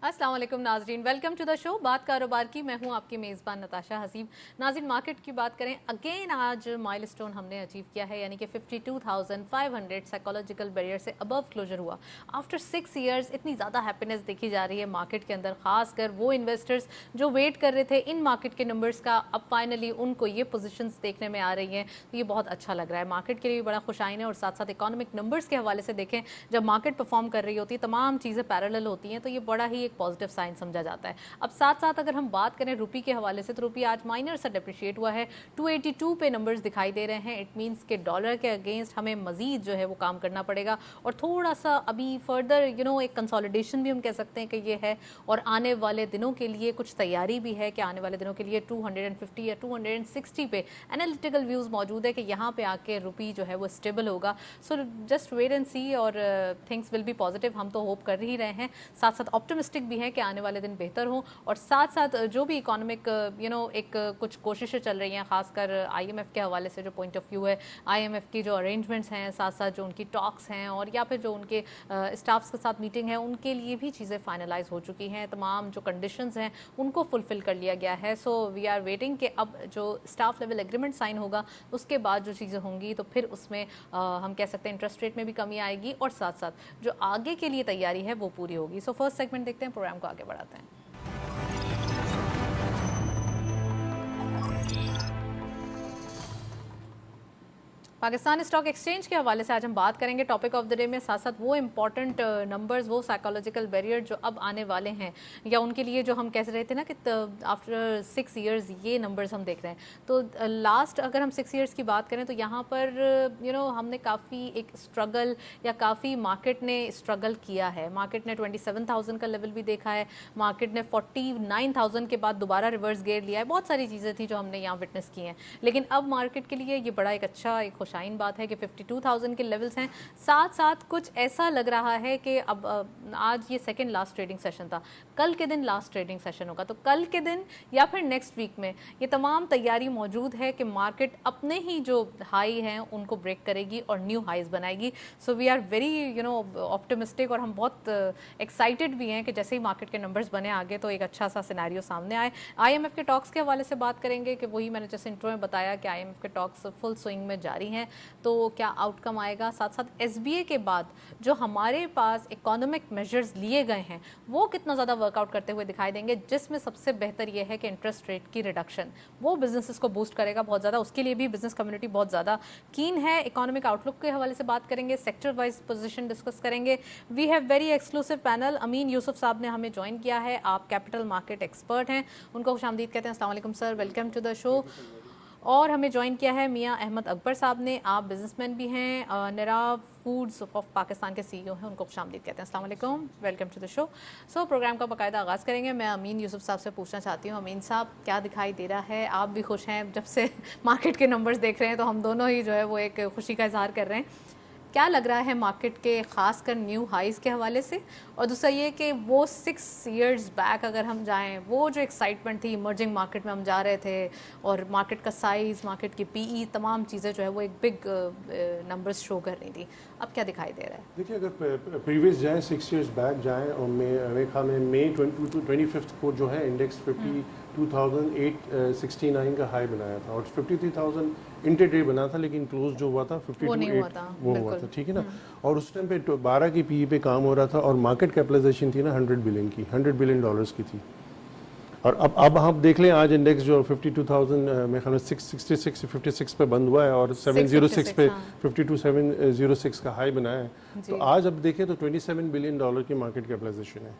अस्सलाम वालेकुम नाजरीन, वेलकम टू द शो बात कारोबार की। मैं हूं आपकी मेज़बान नताशा हसीब। नाजरीन, मार्केट की बात करें, अगेन आज माइलस्टोन हमने अचीव किया है, यानी कि 52,500 साइकोलॉजिकल बैरियर से अबव क्लोजर हुआ। आफ्टर 6 ईयर्स इतनी ज़्यादा हैप्पीनेस देखी जा रही है मार्केट के अंदर, खासकर वो इन्वेस्टर्स जो वेट कर रहे थे इन मार्केट के नंबर्स का, अब फाइनली उनको ये पोजिशंस देखने में आ रही हैं, तो ये बहुत अच्छा लग रहा है। मार्केट के लिए भी बड़ा खुशाइन है और साथ साथ इकोनॉमिक नंबर्स के हवाले से देखें, जब मार्केट परफॉर्म कर रही होती है, तमाम चीज़ें पैरेलल होती हैं, तो ये बड़ा ही एक पॉजिटिव साइन समझा जाता है। अब साथ साथ अगर हम बात करें रुपी के हवाले से, तो रुपी आज माइनर सा डिप्रिशिएट हुआ है, 282 पे नंबर्स दिखाई दे रहे हैं। इट मींस के डॉलर के अगेंस्ट हमें मजीद जो है वो काम करना पड़ेगा और थोड़ा सा अभी फर्दर एक कंसोलिडेशन भी हम कह सकते हैं कि ये है, और आने वाले दिनों के लिए कुछ तैयारी भी है कि आने वाले दिनों के लिए 250 या 260 पे एनालिटिकल व्यूज़ मौजूद है कि यहाँ पे आके रुपी जो है वो स्टेबल होगा। सो जस्ट वेट एंड सी और थिंग्स विल बी पॉजिटिव। हम तो होप कर ही रहे हैं, साथ साथ ऑप्टिमिस्टिक भी है कि आने वाले दिन बेहतर हो, और साथ साथ जो भी इकोनॉमिक एक कुछ कोशिशें चल रही हैं, खासकर आईएमएफ के हवाले से जो पॉइंट ऑफ व्यू है, आईएमएफ की जो अरेंजमेंट्स हैं, साथ साथ जो उनकी टॉक्स हैं और या फिर जो उनके स्टाफ्स के साथ मीटिंग है, उनके लिए भी चीज़ें फाइनलाइज हो चुकी हैं। तमाम जो कंडीशंस हैं उनको फुलफिल कर लिया गया है। सो वी आर वेटिंग कि अब जो स्टाफ लेवल एग्रीमेंट साइन होगा उसके बाद जो चीज़ें होंगी तो फिर उसमें हम कह सकते हैं इंटरेस्ट रेट में भी कमी आएगी और साथ साथ जो आगे के लिए तैयारी है वो पूरी होगी। सो फर्स्ट सेगमेंट देखते हैं, प्रोग्राम को आगे बढ़ाते हैं। पाकिस्तान स्टॉक एक्सचेंज के हवाले से आज हम बात करेंगे टॉपिक ऑफ द डे में, साथ साथ वो इंपॉर्टेंट नंबर्स, वो साइकोलॉजिकल बैरियर जो अब आने वाले हैं या उनके लिए जो हम कह रहे थे ना कि आफ्टर 6 ईयर्स ये नंबर्स हम देख रहे हैं। तो लास्ट अगर हम 6 ईयर्स की बात करें तो यहाँ पर हमने काफ़ी एक स्ट्रगल या काफ़ी मार्केट ने स्ट्रगल किया है। मार्केट ने 27,000 का लेवल भी देखा है, मार्केट ने 49,000 के बाद दोबारा रिवर्स गेयर लिया है। बहुत सारी चीज़ें थी जो हमने यहाँ विटनेस की हैं, लेकिन अब मार्केट के लिए ये बड़ा एक अच्छा एक शाइन बात है कि 52,000 के लेवल्स हैं। साथ साथ कुछ ऐसा लग रहा है कि अब आज ये सेकंड लास्ट ट्रेडिंग सेशन था, कल के दिन लास्ट ट्रेडिंग सेशन होगा, तो कल के दिन या फिर नेक्स्ट वीक में ये तमाम तैयारी मौजूद है कि मार्केट अपने ही जो हाई हैं उनको ब्रेक करेगी और न्यू हाईज बनाएगी। So we are very optimistic और हम बहुत एक्साइटेड भी हैं कि जैसे ही मार्केट के नंबर्स बने आगे तो एक अच्छा सा सिनेरियो सामने आए। आईएमएफ के टॉक्स के हवाले से बात करेंगे कि वही मैंने जैसे इंट्रो में बताया कि आईएमएफ के टॉक्स फुल स्विंग में जारी हैं, तो क्या आउटकम आएगा। साथ साथ एसबीए के बाद जो हमारे पास इकोनॉमिक मेजर्स लिए गए हैं वो कितना ज़्यादा वर्कआउट करते हुए दिखाई देंगे, जिसमें सबसे बेहतर ये है कि इंटरेस्ट रेट की रिडक्शन वो बिजनेसेस को बूस्ट करेगा बहुत ज़्यादा। उसके लिए भी बिजनेस कम्युनिटी बहुत ज़्यादा कीन है। इकोनॉमिक आउटलुक के हवाले से बात करेंगे, सेक्टर वाइज पोजीशन डिस्कस करेंगे। We have very exclusive panel, Amin Yusuf साहब ने हमें ज्वाइन किया है। आप कैपिटल मार्केट एक्सपर्ट हैं, उनको खुशामदीद कहते हैं। अस्सलाम वालेकुम sir, welcome to the show. और हमें ज्वाइन किया है मियां अहमद अकबर साहब ने, आप बिजनेसमैन भी हैं, निरा फूड्स ऑफ पाकिस्तान के सीईओ हैं, उनको खुशामदीद कहते हैं। अस्सलाम वालेकुम, welcome to the show. So programme का बाकायदा आगाज़ करेंगे। मैं अमीन यूसुफ साहब से पूछना चाहती हूँ, अमीन साहब क्या दिखाई दे रहा है? आप भी खुश हैं जब से मार्केट के नंबर्स देख रहे हैं, तो हम दोनों ही जो है वो एक खुशी का इजहार कर रहे हैं। क्या लग रहा है मार्केट के खासकर न्यू हाइज़ के हवाले से, और दूसरा ये कि वो 6 ईयर्स बैक अगर हम जाएं, वो जो एक्साइटमेंट थी इमर्जिंग मार्केट में हम जा रहे थे और मार्केट का साइज़, मार्केट की पीई, तमाम चीज़ें जो है वो एक बिग नंबर्स शो कर रही थी, अब क्या दिखाई दे रहा है? देखिए, अगर प्रीवियस जाएँ 6 ईयर्स बैक जाएँ और मेरे ख्याल में मई 25 को जो है इंडेक्स 52,869 का हाई बनाया था और 53,000 इंटरडे बना था, लेकिन क्लोज जो हुआ था 52,800 वो हुआ था, ठीक है ना। और उस टाइम पे 12 की पीई पे काम हो रहा था और मार्केट कैपिटलाइजेशन थी ना 100 बिलियन की, $100 बिलियन की थी। और अब हम देख लें आज इंडेक्स जो 52,000 मेरे ख्याल में 666 56 पे बंद हुआ है और 706 पे 52,706 का हाई बनाया है। तो आज अब देखें तो $27 बिलियन की मार्केट कैपिटलाइजेशन है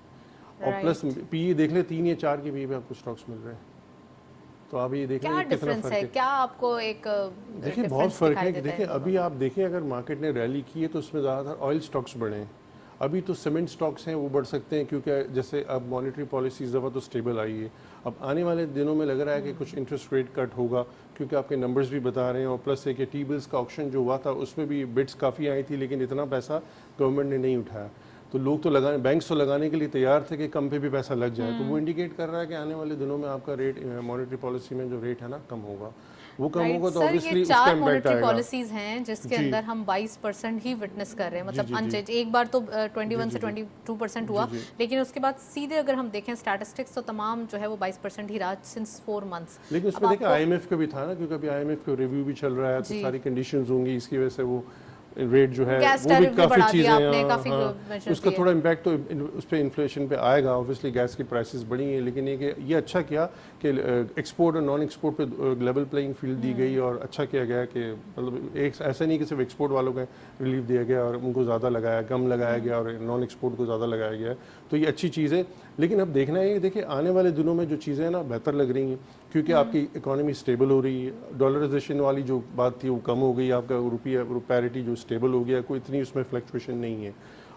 और प्लस पीई देख ले 3 या 4 की पीई पे आपको स्टॉक्स मिल रहे हैं। तो आप ये देखें क्या डिफरेंस है, क्या आपको एक देखिए बहुत फ़र्क है। देखिए अभी आप देखें अगर मार्केट ने रैली की है तो उसमें ज़्यादातर ऑयल स्टॉक्स बढ़े हैं। अभी तो सीमेंट स्टॉक्स हैं वो बढ़ सकते हैं क्योंकि जैसे अब मॉनेटरी पॉलिसी इस दफ़ा तो स्टेबल आई है। अब आने वाले दिनों में लग रहा है कि कुछ इंटरेस्ट रेट कट होगा क्योंकि आपके नंबर्स भी बता रहे हैं, और प्लस है कि टी बिल्स का ऑक्शन जो हुआ था उसमें भी बिड्स काफ़ी आई थी, लेकिन इतना पैसा गवर्नमेंट ने नहीं उठाया। तो लोग तो लगाने, बैंक्स तो लगाने के लिए तैयार थे कि कम पे भी पैसा लग जाए, तो वो इंडिकेट कर रहा है कि आने वाले दिनों में आपका रेट मॉनेटरी पॉलिसी में जो रेट है ना कम होगा। वो कम होगा तो सर, ऑब्वियसली ये उसका 4 इम्पैक्ट मॉनेटरी आएगा। पॉलिसीज हैं जिसके अंदर हम 22% ही विटनेस कर रहे हैं, मतलब अनचेंज। एक बार तो 21 से 22% हुआ, लेकिन उसके बाद सीधे अगर हम देखें स्टैटिस्टिक्स तो तमाम जो है वो 22% ही रहा सिंस 4 मंथ्स। लेकिन उसमें देखिए IMF का भी था ना, क्योंकि अभी IMF का रिव्यू भी चल रहा है, तो सारी कंडीशंस होंगी, इसकी वजह से वो रेट जो है वो भी काफ़ी चीज़ें हैं, उसका थोड़ा इम्पैक्ट तो उस पर इन्फ्लेशन पे आएगा। ऑब्वियसली गैस की प्राइसेस बढ़ी हैं, लेकिन ये अच्छा किया कि एक्सपोर्ट और नॉन एक्सपोर्ट पे लेवल प्लेइंग फील्ड दी गई, और अच्छा किया गया कि मतलब एक ऐसा नहीं कि सिर्फ एक्सपोर्ट वालों को रिलीफ दिया गया और उनको ज़्यादा लगाया, कम लगाया गया, और नॉन एक्सपोर्ट को ज़्यादा लगाया गया है, तो ये अच्छी चीज़ है। लेकिन अब देखना है, देखिए आने वाले दिनों में जो चीज़ें हैं ना बेहतर लग रही हैं, क्योंकि आपकी इकोनॉमी स्टेबल हो रही है, डॉलराइजेशन वाली जो बात थी वो कम हो गई, आपका रुपया पैरिटी जो स्टेबल हो गया, कोई इतनी उसमें फ्लक्चुएशन नहीं है,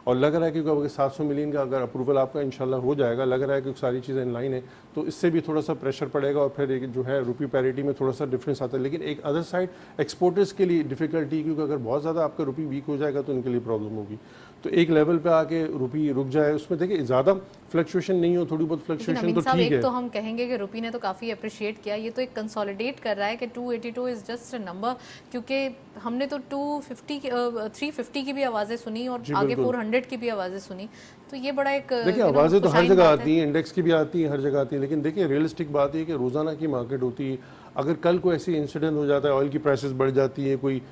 और लग रहा है कि अगर 700 मिलियन का अगर अप्रूवल आपका इंशाल्लाह हो जाएगा, लग रहा है कि सारी चीज़ें इन लाइन है, तो इससे भी थोड़ा सा प्रेशर पड़ेगा, और फिर एक जो है रुपी पैरिटी में थोड़ा सा डिफरेंस आता है। लेकिन एक अदर साइड एक्सपोर्टर्स के लिए डिफिकल्टी, क्योंकि अगर बहुत ज़्यादा आपका रुपी वीक हो जाएगा तो उनके लिए प्रॉब्लम होगी। तो एक लेवल पे आके रुपी रुक जाए, उसमें देखिए ज़्यादा फ्लक्चुएशन नहीं हो, थोड़ी बहुत फ्लक्चुएशन तो ठीक है। तो हम कहेंगे कि रुपी ने तो काफ़ी अप्रिशिएट किया, ये तो एक कंसोलिडेट कर रहा है कि 282 इज़ जस्ट अ नंबर, क्योंकि हमने तो 350 की भी आवाज़ें सुनी और आगे 400 की भी आवाज़ें सुनी, तो ये बड़ा एक देखिए आवाज़ें तो हर जगह आती हैं, इंडेक्स की भी आती हैं, हर जगह आती है, लेकिन देखिए रियलिस्टिक बात है कि रोज़ाना की मार्केट होती है। अगर कल कोई ऐसी इंसिडेंट हो जाता है, ऑयल की प्राइसेस बढ़ जाती है, कोई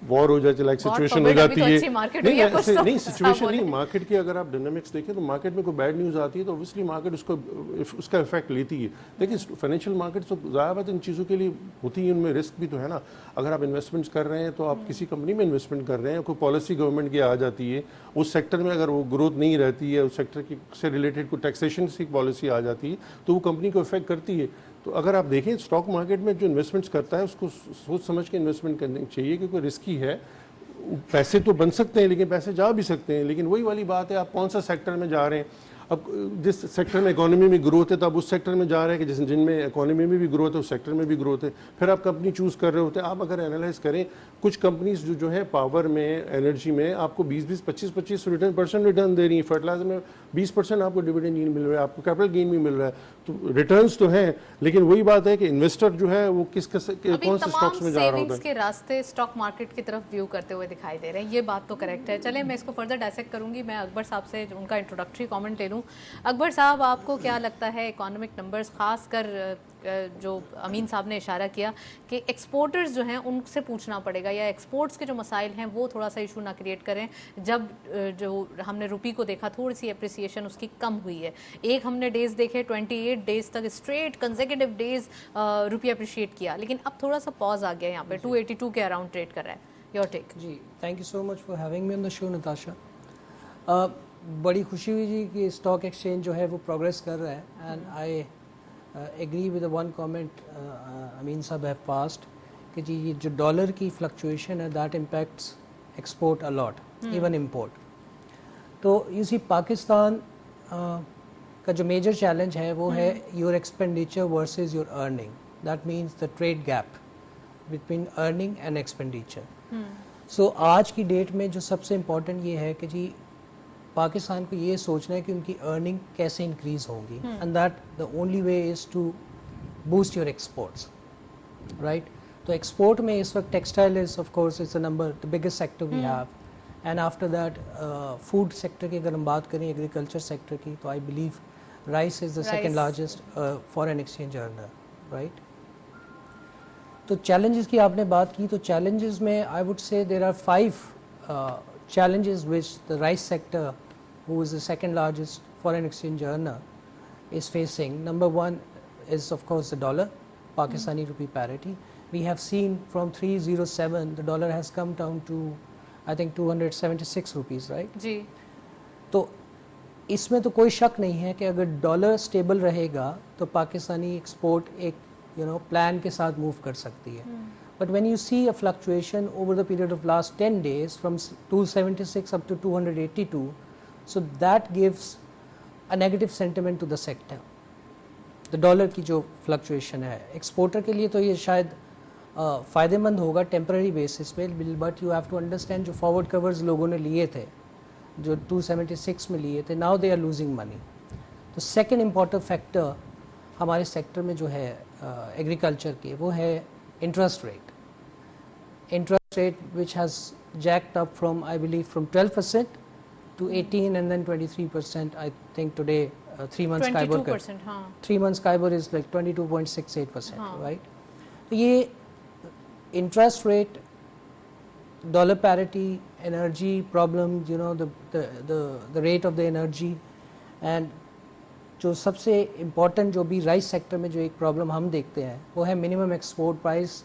वॉर हो जाती है, लाइक सिचुएशन हो जाती है, नहीं सिचुएशन नहीं, मार्केट की अगर आप डायनामिक्स देखें तो मार्केट में कोई बैड न्यूज़ आती है तो ऑब्वियसली मार्केट उसका इफेक्ट लेती है। देखिए फाइनेंशियल मार्केट तो ज़्यादा बात इन चीज़ों के लिए होती है, उनमें रिस्क भी तो है ना। अगर आप इन्वेस्टमेंट्स कर रहे हैं तो आप किसी कंपनी में इन्वेस्टमेंट कर रहे हैं, कोई पॉलिसी गवर्नमेंट की आ जाती है, उस सेक्टर में अगर वो ग्रोथ नहीं रहती है, उस सेक्टर की से रिलेटेड कोई टैक्सेशन की पॉलिसी आ जाती है तो वो कंपनी को इफेक्ट करती है। तो अगर आप देखें स्टॉक मार्केट में जो इन्वेस्टमेंट्स करता है उसको सोच समझ के इन्वेस्टमेंट करनी चाहिए, क्योंकि रिस्की है। पैसे तो बन सकते हैं लेकिन पैसे जा भी सकते हैं, लेकिन वही वाली बात है आप कौन सा सेक्टर में जा रहे हैं। अब जिस सेक्टर में इकोनॉमी में ग्रोथ है तो आप उस सेक्टर में जा रहे हैं कि जिनमें इकोनॉमी में भी ग्रोथ है उस सेक्टर में भी ग्रोथ है, फिर आप कंपनी चूज़ कर रहे होते हैं। आप अगर एनालाइज करें कुछ कंपनीज जो है पावर में, एनर्जी में आपको 20-20, 25-25 रिटर्न दे रही है, फर्टिलाइजर में 20% आपको डिविडेंड यील्ड मिल रहा है, आपको कैपिटल गेन भी मिल रहा है, तो रिटर्न्स तो हैं। लेकिन वही बात है कि इन्वेस्टर जो है वो कौन से स्टॉक्स में जा रहा होता है, के रास्ते स्टॉक मार्केट की तरफ व्यू करते हुए दिखाई दे रहे हैं, ये बात तो करेक्ट है। चले मैं इसको फर्दर डायसेक्ट करूंगी, मैं अकबर साहब से उनका इंट्रोडक्टरी कमेंट ले लूं। अकबर साहब, आपको क्या लगता है इकोनॉमिक नंबर्स, खासकर जो अमीन साहब ने इशारा किया कि एक्सपोर्टर्स जो हैं उनसे पूछना पड़ेगा, या एक्सपोर्ट्स के जो मसाइल हैं वो थोड़ा सा इशू ना क्रिएट करें, जब जो हमने रुपी को देखा थोड़ी सी एप्रिसिएशन उसकी कम हुई है। एक हमने डेज देखे 28 डेज तक स्ट्रेट कंसेक्यूटिव डेज रुपया अप्रिशिएट किया, लेकिन अब थोड़ा सा पॉज आ गया, यहाँ पे 282 के अराउंड ट्रेड कर रहा है। Your take. जी, thank you so much for having me on the show Natasha. बड़ी खुशी हुई जी कि स्टॉक एक्सचेंज जो है वो प्रोग्रेस कर रहा है, and I agree with one comment Amin साहब हैव पास्ड कि जी ये जो डॉलर की फ्लक्चुएशन है that impacts export a lot, even import. तो इसी पाकिस्तान का जो मेजर चैलेंज है वो है your expenditure versus your earning, that means the trade gap between earning and expenditure. So आज की डेट में जो सबसे इम्पोर्टेंट ये है कि जी पाकिस्तान को ये सोचना है कि उनकी अर्निंग कैसे इंक्रीज होगी, and that the only way is to boost your exports, right. तो एक्सपोर्ट में इस वक्त textile is of course it's the biggest sector we have, and after that food sector की अगर हम बात करें, एग्रीकल्चर सेक्टर की, तो I believe rice is the second largest foreign exchange earner, right. तो चैलेंजेस की आपने बात की, तो चैलेंजेस में I would say there are 5 challenges which the rice sector, who is the second largest foreign exchange earner, is facing. Number one is of course the dollar, Pakistani rupee parity. We have seen from 307 the dollar has come down to I think 276 rupees, right? जी। तो इसमें तो कोई शक नहीं है कि अगर dollar stable रहेगा तो पाकिस्तानी एक्सपोर्ट एक प्लान के साथ मूव कर सकती है। But when you see a fluctuation over the period of last 10 days from 276 up to 282, so that gives a negative sentiment to the sector. The dollar की जो fluctuation है exporter के लिए तो ये शायद फ़ायदेमंद होगा temporary basis पे, but you have to understand जो forward covers लोगों ने लिए थे, जो 276 में लिए थे, now they are losing money. तो second important factor हमारे सेक्टर में जो है एग्रीकल्चर के, वो है interest rate. Interest rate which has jacked up from, I believe, from 12% to 18 and then 23%. I think today 3 months 22%, हाँ. 3 months SCIBOR is like 22.68%, right? तो ये interest rate, dollar parity, energy problem, you know, the rate of the energy, and जो सबसे important जो भी rice sector में जो एक प्रॉब्लम हम देखते हैं वो है मिनिमम एक्सपोर्ट प्राइस,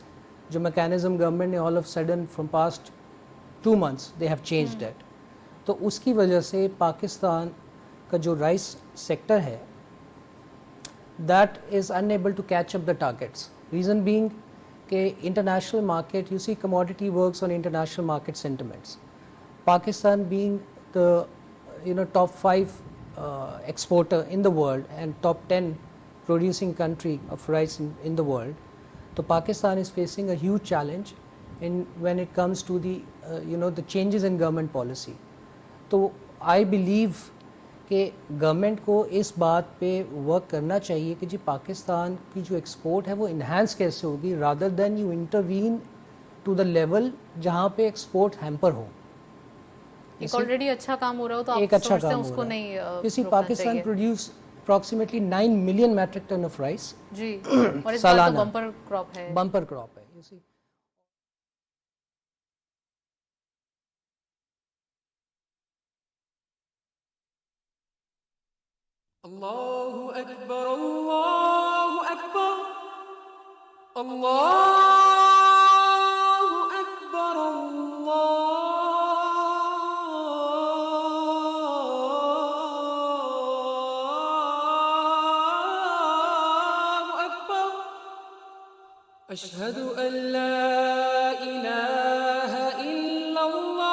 जो मैकेनिज्म गवर्नमेंट ने all of sudden from past 2 months they have changed that. तो उसकी वजह से पाकिस्तान का जो राइस सेक्टर है that is unable to catch up the targets. Reason being कि international market, you see commodity works on international market sentiments. Pakistan being the top 5 exporter in the world and top 10 producing country of rice in the world, so Pakistan is facing a huge challenge when it comes to the the changes in government policy. तो I believe कि government को इस बात पे work करना चाहिए कि जी पाकिस्तान की जो एक्सपोर्ट है वो इन्हांस कैसे होगी, rather than you intervene to the level जहाँ पे एक्सपोर्ट हैम्पर हो. एक ऑलरेडी अच्छा काम हो रहा हो तो एक आप अच्छा समझते हैं काम उसको हो रहा नहीं है. You see, रोकना पाकिस्तान चाहिए. Produce approximately 9 million metric ton of rice. जी और इस बार तो सालाना. बम्पर क्रॉप है. बम्पर क्रॉप है. You see. Allahu Akbar, Allahu Akbar, Allahu Akbar, Allahu Akbar. Ashhadu an la ilaha illallah.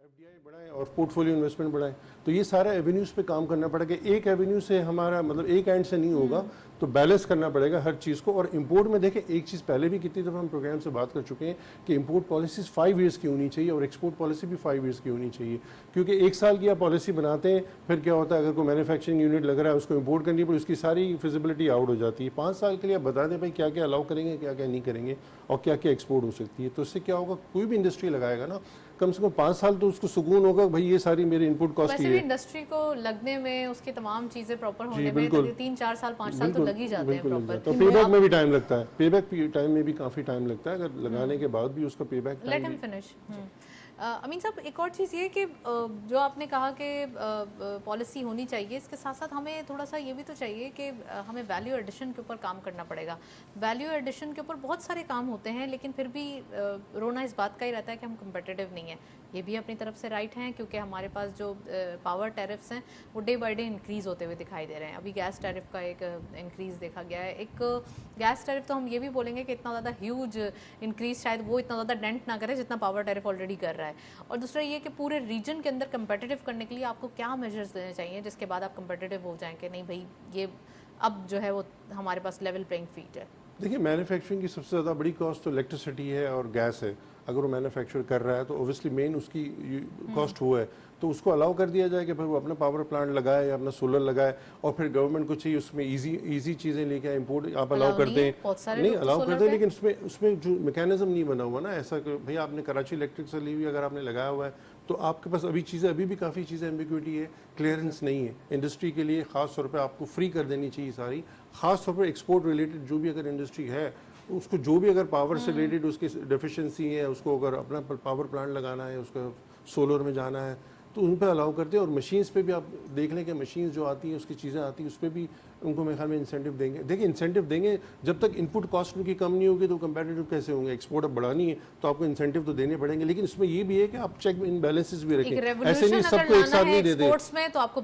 FDI बढ़ाएं और पोर्टफोलियो इन्वेस्टमेंट बढ़ाएं, तो ये सारा एवेन्यूज पे काम करना पड़ेगा. एक एवेन्यू से हमारा मतलब एक एंड से नहीं होगा, तो बैलेंस करना पड़ेगा हर चीज़ को. और इंपोर्ट में देखें, एक चीज़ पहले भी कितनी दफ़ा हम प्रोग्राम से बात कर चुके हैं कि इंपोर्ट पॉलिसीज 5 years की होनी चाहिए और एक्सपोर्ट पॉलिसी भी 5 years की होनी चाहिए. क्योंकि 1 साल की आप पॉलिसी बनाते हैं, फिर क्या होता है, अगर कोई मैन्युफैक्चरिंग यूनिट लग रहा है उसको इंपोर्ट करनी पड़ी, उसकी सारी फिजिबिलिटी आउट हो जाती है. 5 साल के लिए आप बता दें भाई क्या क्या अलाउ करेंगे, क्या क्या नहीं करेंगे और क्या क्या एक्सपोर्ट हो सकती है. तो इससे क्या होगा, कोई भी इंडस्ट्री लगाएगा ना, कम से कम 5 साल तो उसको सुकून होगा भाई ये सारी मेरी इनपुट कॉस्ट वैसे ही भी है. इंडस्ट्री को लगने में, उसकी तमाम चीजें प्रॉपर होने में बिल्कुल. 3-4 साल 5 साल तो लग ही जाते हैं प्रॉपर. तो पेबैक में भी टाइम लगता है, पेबैक टाइम में भी काफ़ी टाइम लगता है. अगर लगाने के बाद भी उसका पेबैक लेट हिम फिनिश. अमीन साहब, एक और चीज़ ये कि जो आपने कहा कि पॉलिसी होनी चाहिए, इसके साथ साथ हमें थोड़ा सा ये भी तो चाहिए कि हमें वैल्यू एडिशन के ऊपर काम करना पड़ेगा। वैल्यू एडिशन के ऊपर बहुत सारे काम होते हैं, लेकिन फिर भी रोना इस बात का ही रहता है कि हम कम्पिटिटिव नहीं है। ये भी अपनी तरफ से राइट हैं, क्योंकि हमारे पास जो पावर टैरिफ्स हैं वो डे बाय डे इंक्रीज़ होते हुए दिखाई दे रहे हैं। अभी गैस टैरिफ का एक इंक्रीज़ देखा गया है। एक गैस टैरिफ तो हम ये भी बोलेंगे कि इतना ज़्यादा ह्यूज इंक्रीज़ शायद वो इतना ज़्यादा डेंट ना करे जितना पावर टैरिफ ऑलरेडी कर रहा है। और दूसरा ये कि पूरे रीजन के अंदर कंपेटिटिव करने के लिए आपको क्या मेजर्स लेने चाहिए जिसके बाद आप कंपेटिटिव हो जाएं कि नहीं भाई ये अब जो है वो हमारे पास लेवल प्लेइंग फील्ड है। देखिए, मैन्युफैक्चरिंग की सबसे ज़्यादा बड़ी कॉस्ट तो इलेक्ट्रिसिटी है और गैस है। अगर वो मैन्युफैक्चर कर रहा है तो ओबियसली मेन उसकी कॉस्ट हुआ है, तो उसको अलाउ कर दिया जाए कि भाई वो अपना पावर प्लांट लगाए या अपना सोलर लगाए, और फिर गवर्नमेंट को चाहिए उसमें इजी चीज़ें लेके आए, इम्पोर्ट आप अलाउ कर दें। नहीं अलाउ कर दें, लेकिन उसमें जो मैकेनिज्म नहीं बना हुआ ना ऐसा कि भाई आपने कराची इलेक्ट्रिक से ली हुई अगर आपने लगाया हुआ है तो आपके पास अभी भी काफ़ी चीज़ें एम्बिग्विटी है, क्लियरेंस नहीं है। इंडस्ट्री के लिए ख़ास तौर पे आपको फ्री कर देनी चाहिए सारी, ख़ास तौर पे एक्सपोर्ट रिलेटेड जो भी अगर इंडस्ट्री है उसको जो भी अगर पावर से रिलेटेड उसकी डेफिशिएंसी है, उसको अगर अपना पावर प्लांट लगाना है, उसका सोलर में जाना है तो उन पे अलाउ करते हैं। और मशीन्स पे भी आप देख लें कि मशीन्स जो आती हैं उसकी चीज़ें आती हैं उस पर भी उनको मेरे ख्याल में इंसेंटिव देंगे। देखिए इंसेंटिव देंगे, जब तक इनपुट कॉस्ट उनकी कम नहीं होगी तो कंपेटिटिव कैसे होंगे। एक्सपोर्ट अब बढ़ानी है तो आपको इंसेंटिव तो देने पड़ेंगे, लेकिन इसमें ये भी है कि आप चेक इन बैलेंसेस भी रखें, ऐसे नहीं सबको एक साथ नहीं दे दें।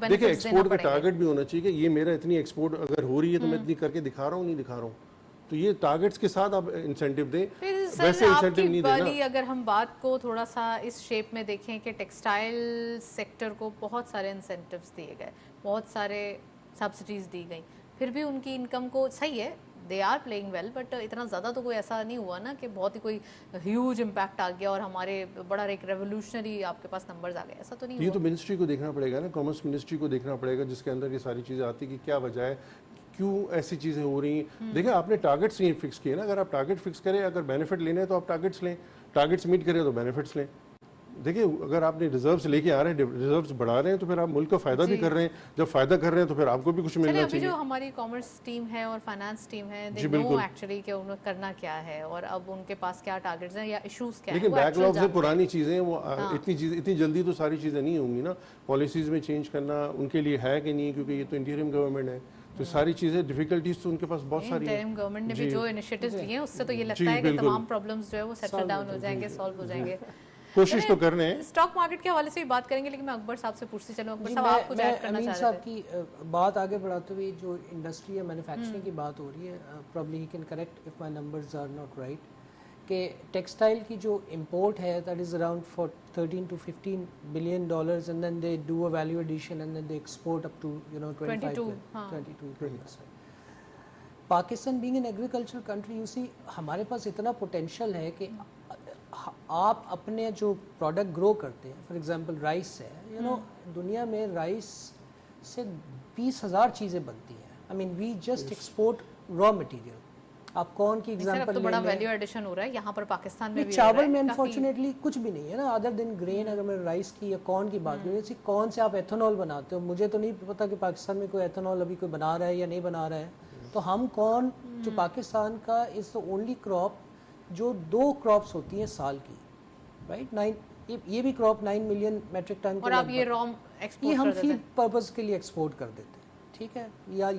देखिए एक्सपोर्ट का टारगेट भी होना चाहिए कि ये मेरा इतनी एक्सपोर्ट अगर हो रही है तो मैं इतनी करके दिखा रहा हूँ नहीं दिखा रहा हूँ, तो ये टारगेट्स के साथ आप इंसेंटिव दें। वैसे इंसेंटिव नहीं देना। अगर हम बात को थोड़ा सा इस शेप में देखें कि टेक्सटाइल सेक्टर को बहुत सारे इंसेंटिव्स दिए गए, बहुत सारे सब्सिडीज दी गई, फिर भी उनकी इनकम को सही है, they are playing well, but इतना ज़्यादा तो कोई ऐसा नहीं हुआ ना कि बहुत ही कोई ह्यूज इम्पैक्ट आ गया और हमारे बड़ा एक रेवोल्यूशनरी आपके पास नंबर्स आ गए, ऐसा तो नहीं हुआ। ये तो मिनिस्ट्री को देखना पड़ेगा ना, कॉमर्स मिनिस्ट्री को देखना पड़ेगा जिसके अंदर ये सारी चीज़ें आती कि क्या वजह है, क्यों ऐसी चीज़ें हो रही हैं। देखिए आपने टारगेट्स नहीं फिक्स किए ना, अगर आप टारगेट फिक्स करें, अगर बेनिफिट लेने हैं तो आप टारगेट्स लें, टारगेट्स मीट करें तो बेनिफिट्स लें। देखिए अगर आपने रिजर्व्स लेके आ रहे हैं, रिजर्व्स बढ़ा रहे हैं तो फिर आप मुल्क का फायदा भी कर रहे हैं, जब फायदा कर रहे हैं तो फिर आपको भी कुछ मिलना चाहिए। जो हमारी कॉमर्स टीम है और फाइनेंस टीम है, दे नो एक्चुअली कि उन्हें करना क्या है और अब उनके पास क्या टारगेट्स हैं या इश्यूज क्या हैं। लेकिन बैकलॉग्स है, पुरानी चीज़ें, वो इतनी जल्दी तो सारी चीज़ें नहीं होंगी ना। पॉलिसीज़ में चेंज करना उनके लिए है कि नहीं, क्योंकि ये तो इंटीरियम गवर्नमेंट है, तो सारी चीज़ें डिफिकल्टीज तो उनके पास बहुत सारी है। इंटीरियम गवर्नमेंट ने भी जो इनिशिएटिव्स लिए हैं उससे तो ये लगता है कि तमाम प्रॉब्लम्स जो है वो सेटल डाउन हो जाएंगे, सॉल्व हो जाएंगे। कोशिश तो कर रहे हैं। स्टॉक मार्केट के हवाले से भी बात करेंगे, लेकिन मैं अकबर साहब से पूछती चलूं। अकबर साहब आप कुछ ऐड करना चाह रहे थे? साहब की बात आगे बढ़ाते हुए जो इंडस्ट्री या मैन्युफैक्चरिंग की बात हो रही है, probably he can correct if my numbers are not right, कि टेक्सटाइल की जो इंपोर्ट है that is around for 13 to 15 billion dollars, and then they do a value addition and then they export up to 22%. Pakistan being an agricultural country, you see हमारे पास इतना potential है कि आप अपने जो प्रोडक्ट ग्रो करते हैं, फॉर एग्जांपल राइस है, दुनिया में राइस से 20,000 चीज़ें बनती हैं। I mean we just export raw material. आप कॉर्न की एग्जांपल तो बड़ा वैल्यू एडिशन हो रहा है यहाँ पर पाकिस्तान में भी। चावल में अनफॉर्चुनेटली कुछ भी नहीं है ना, अदर देन ग्रेन। अगर मैं राइस की या कॉर्न की बात करूँ, जैसे कॉर्न से आप एथेनॉल बनाते हो, मुझे तो नहीं पता कि पाकिस्तान में कोई एथेनॉल अभी कोई बना रहा है या नहीं बना रहा है। तो हम कॉर्न जो पाकिस्तान का इज़ द ओनली क्रॉप जो 2 क्रॉप्स होती हैं साल की, राइट। ये भी क्रॉप 9 मिलियन मेट्रिक टन और आप ये रॉ एक्सपोर्ट ये हम फीड पर्पस के लिए एक्सपोर्ट कर देते हैं, ठीक है,